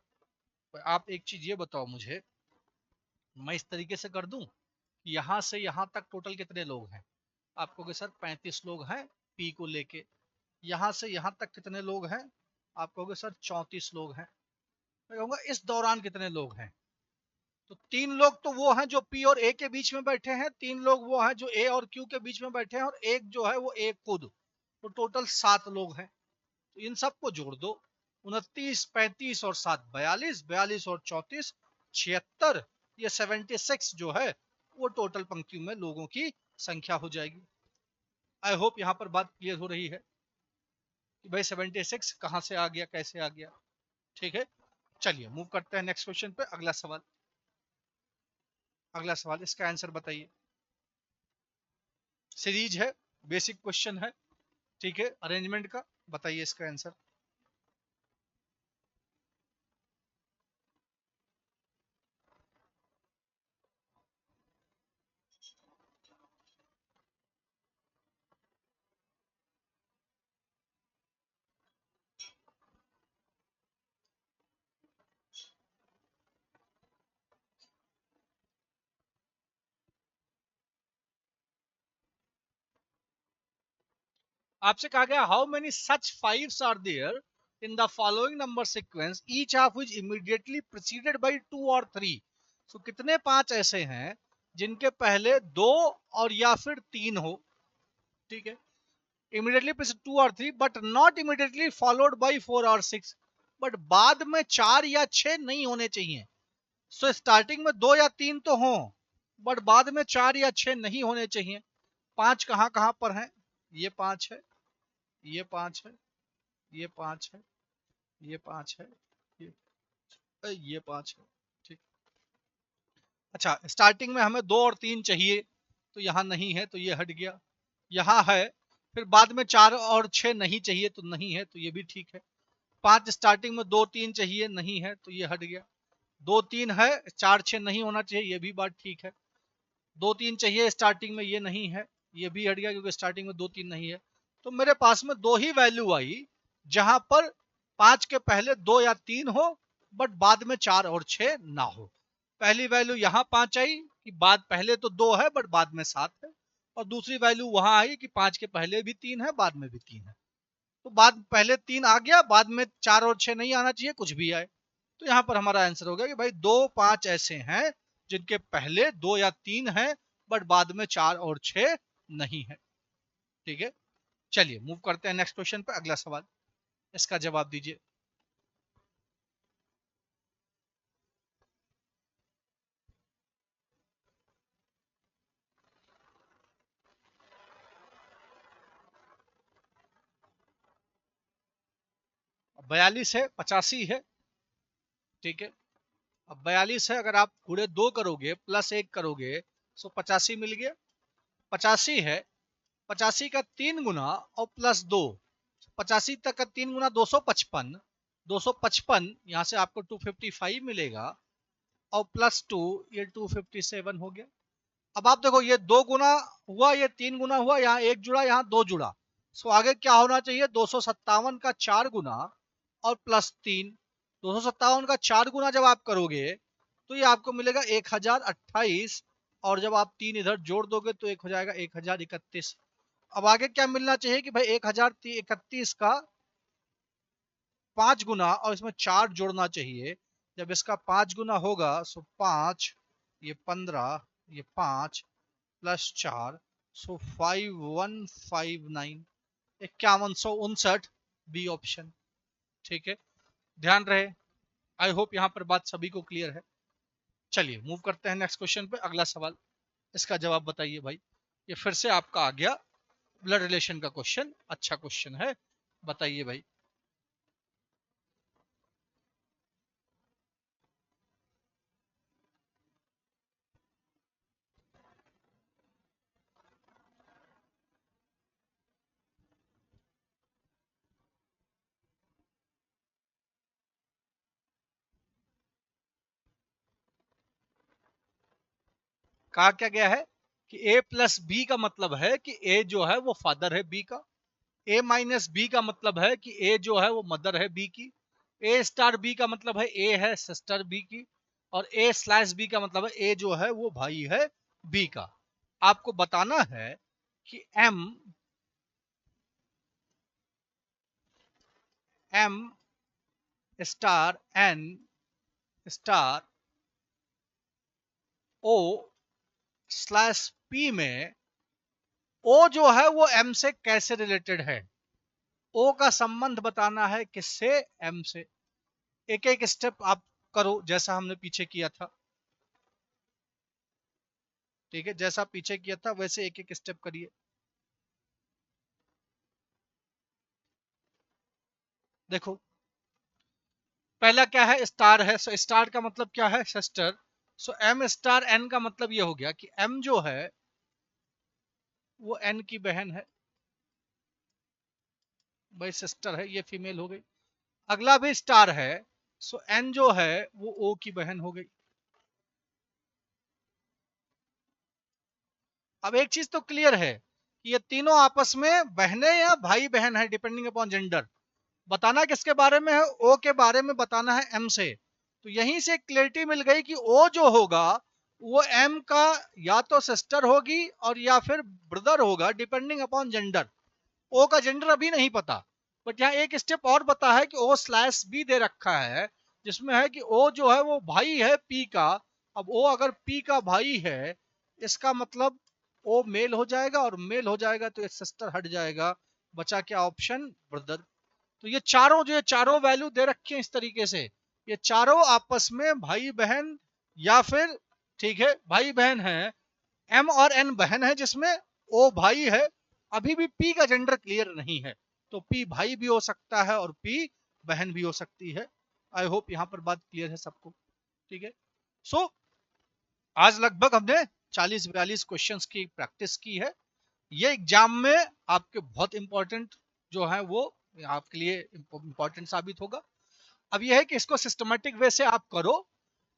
आप एक चीज ये बताओ मुझे, मैं इस तरीके से कर दूं कि यहां से यहां तक टोटल कितने लोग हैं। आप कहोगे सर 35 लोग हैं पी को लेके। यहां से यहां तक कितने लोग हैं, आप कहोगे सर 34 लोग हैं। मैं कहूंगा इस दौरान कितने लोग हैं, तो 3 लोग तो वो हैं जो पी और ए के बीच में बैठे हैं, 3 लोग वो हैं जो ए और क्यू के बीच में बैठे हैं, और एक जो है वो ए खुद, तो टोटल 7 लोग हैं। तो इन सबको जोड़ दो, 29, 35 और 7 42, 42 और 34 76, ये 76 जो है वो टोटल पंक्ति में लोगों की संख्या हो जाएगी। आई होप यहां पर बात क्लियर हो रही है कि भाई 76 कहां से आ गया, कैसे आ गया। ठीक है, चलिए मूव करते हैं नेक्स्ट क्वेश्चन पे। अगला सवाल, अगला सवाल इसका आंसर बताइए। सीरीज है, बेसिक क्वेश्चन है, ठीक है, अरेंजमेंट का। बताइए इसका आंसर। आपसे कहा गया how many such fives are there in the following number sequence each of which immediately preceded by 2 और 3। सो कितने 5 ऐसे हैं जिनके पहले 2 और या फिर 3 हो। ठीक है, इमीडिएटली प्रीसीड 2 और 3 but not immediately followed by 4 और 6। बट बाद में 4 या 6 नहीं होने चाहिए। सो स्टार्टिंग में 2 या 3 तो हो, बट बाद में 4 या 6 नहीं होने चाहिए। 5 कहां कहां पर हैं, ये 5 है, ये 5 है, ये 5 है, ये 5 है, ये 5 है। ठीक, अच्छा स्टार्टिंग में हमें 2 और 3 चाहिए तो यहाँ नहीं है तो ये हट गया, यहाँ है। फिर बाद में 4 और 6 नहीं चाहिए तो नहीं है तो ये भी ठीक है। 5 स्टार्टिंग में 2 3 चाहिए, नहीं है तो ये हट गया। 2 3 है, 4 6 नहीं होना चाहिए, ये भी बात ठीक है। 2 3 चाहिए स्टार्टिंग में, ये नहीं है, ये भी हट गया क्योंकि स्टार्टिंग में 2 3 नहीं है। तो मेरे पास में 2 ही वैल्यू आई जहां पर 5 के पहले 2 या 3 हो बट बाद में 4 और 6 ना हो। पहली वैल्यू यहाँ 5 आई कि बाद पहले तो 2 है बट बाद में 7 है, और दूसरी वैल्यू वहां आई कि 5 के पहले भी 3 है बाद में भी 3 है। तो बाद पहले 3 आ गया, बाद में 4 और 6 नहीं आना चाहिए, कुछ भी आए। तो यहाँ पर हमारा आंसर हो गया कि भाई 2 5 ऐसे हैं जिनके पहले 2 या 3 है बट बाद में 4 और 6 नहीं है। ठीक है, चलिए मूव करते हैं नेक्स्ट क्वेश्चन पे। अगला सवाल, इसका जवाब दीजिए। अब 42 है, 85 है। ठीक है, अब 42 है, अगर आप पूरे 2 करोगे प्लस 1 करोगे तो 85 मिल गया। 85 है, 85 का 3 गुना और प्लस 2, 85 तक का 3 गुना 255, 255 यहां से आपको 255 मिलेगा, और प्लस 2 ये 257 हो गया। अब आप देखो ये 2 गुना हुआ, ये 3 गुना हुआ, यहाँ 1 जुड़ा, यहाँ 2 जुड़ा। सो आगे क्या होना चाहिए, 257 का 4 गुना और प्लस 3। 257 का 4 गुना जब आप करोगे तो ये आपको मिलेगा 1028, और जब आप 3 इधर जोड़ दोगे तो एक हो जाएगा 1031। अब आगे क्या मिलना चाहिए कि भाई 1031 का 5 गुना और इसमें 4 जोड़ना चाहिए। जब इसका 5 गुना होगा सो 5, ये 15, ये 5 प्लस 4, सो 5159, 5159, बी ऑप्शन। ठीक है, ध्यान रहे। आई होप यहाँ पर बात सभी को क्लियर है। चलिए मूव करते हैं नेक्स्ट क्वेश्चन पे। अगला सवाल, इसका जवाब बताइए भाई। ये फिर से आपका आ गया ब्लड रिलेशन का क्वेश्चन, अच्छा क्वेश्चन है, बताइए भाई। कहा क्या गया है कि a प्लस बी का मतलब है कि a जो है वो फादर है b का, a माइनस बी का मतलब है कि a जो है वो मदर है b की, a स्टार b का मतलब है a है सिस्टर b की, और a स्लैश b का मतलब है a जो है वो भाई है b का। आपको बताना है कि m star n star o slash p में o जो है वो m से कैसे रिलेटेड है। o का संबंध बताना है किससे, m से। एक एक स्टेप आप करो जैसा हमने पीछे किया था, ठीक है, जैसा पीछे किया था वैसे एक एक स्टेप करिए। देखो पहला क्या है, स्टार है, सो स्टार का मतलब क्या है, सिस्टर। सो m स्टार n का मतलब ये हो गया कि m जो है वो n की बहन है, भाई सिस्टर है, ये फीमेल हो गई। अगला भी स्टार है, सो n जो है वो o की बहन हो गई। अब एक चीज तो क्लियर है कि ये तीनों आपस में बहने या भाई बहन है, डिपेंडिंग अपॉन जेंडर। बताना किसके बारे में है, ओ के बारे में बताना है एम से। तो यहीं से क्लियरिटी मिल गई कि ओ जो होगा वो एम का या तो सिस्टर होगी और या फिर ब्रदर होगा, डिपेंडिंग अपॉन जेंडर। ओ का जेंडर अभी नहीं पता, बट यहाँ एक स्टेप और बता है कि ओ स्लैश बी दे रखा है, जिसमें है कि ओ जो है वो भाई है पी का। अब ओ अगर पी का भाई है, इसका मतलब ओ मेल हो जाएगा, और मेल हो जाएगा तो ये सिस्टर हट जाएगा, बचा क्या ऑप्शन, ब्रदर। तो ये चारों जो, ये चारों वैल्यू दे रखे हैं इस तरीके से, ये चारों आपस में भाई बहन या फिर, ठीक है, भाई बहन है। एम और एन बहन है जिसमें ओ भाई है। अभी भी पी का जेंडर क्लियर नहीं है, तो पी भाई भी हो सकता है और पी बहन भी हो सकती है। आई होप यहां पर बात क्लियर है सबको, ठीक है। सो आज लगभग हमने 40-42 क्वेश्चंस की प्रैक्टिस की है। ये एग्जाम में आपके बहुत इंपॉर्टेंट जो है वो आपके लिए इंपॉर्टेंट साबित होगा। अब यह है कि इसको सिस्टमेटिक वे से आप करो,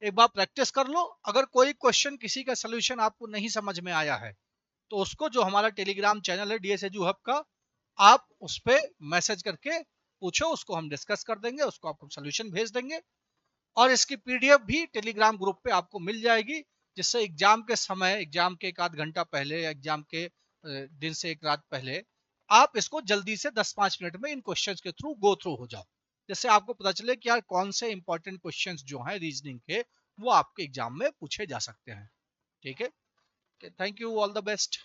एक बार प्रैक्टिस कर लो। अगर कोई क्वेश्चन किसी का सोल्यूशन आपको नहीं समझ में आया है, तो उसको जो हमारा टेलीग्राम चैनल है डीएस एजू हब का, आप उस पर मैसेज करके पूछो, उसको हम डिस्कस कर देंगे, उसको आपको सोल्यूशन भेज देंगे। और इसकी पीडीएफ भी टेलीग्राम ग्रुप पे आपको मिल जाएगी, जिससे एग्जाम के समय, एग्जाम के एक आध घंटा पहले या एग्जाम के दिन से एक रात पहले आप इसको जल्दी से 10-5 मिनट में इन क्वेश्चंस के थ्रू गो थ्रू हो जाओ, जिससे आपको पता चले कि यार कौन से इंपॉर्टेंट क्वेश्चंस जो हैं रीजनिंग के वो आपके एग्जाम में पूछे जा सकते हैं, ठीक है। Thank you, all the best.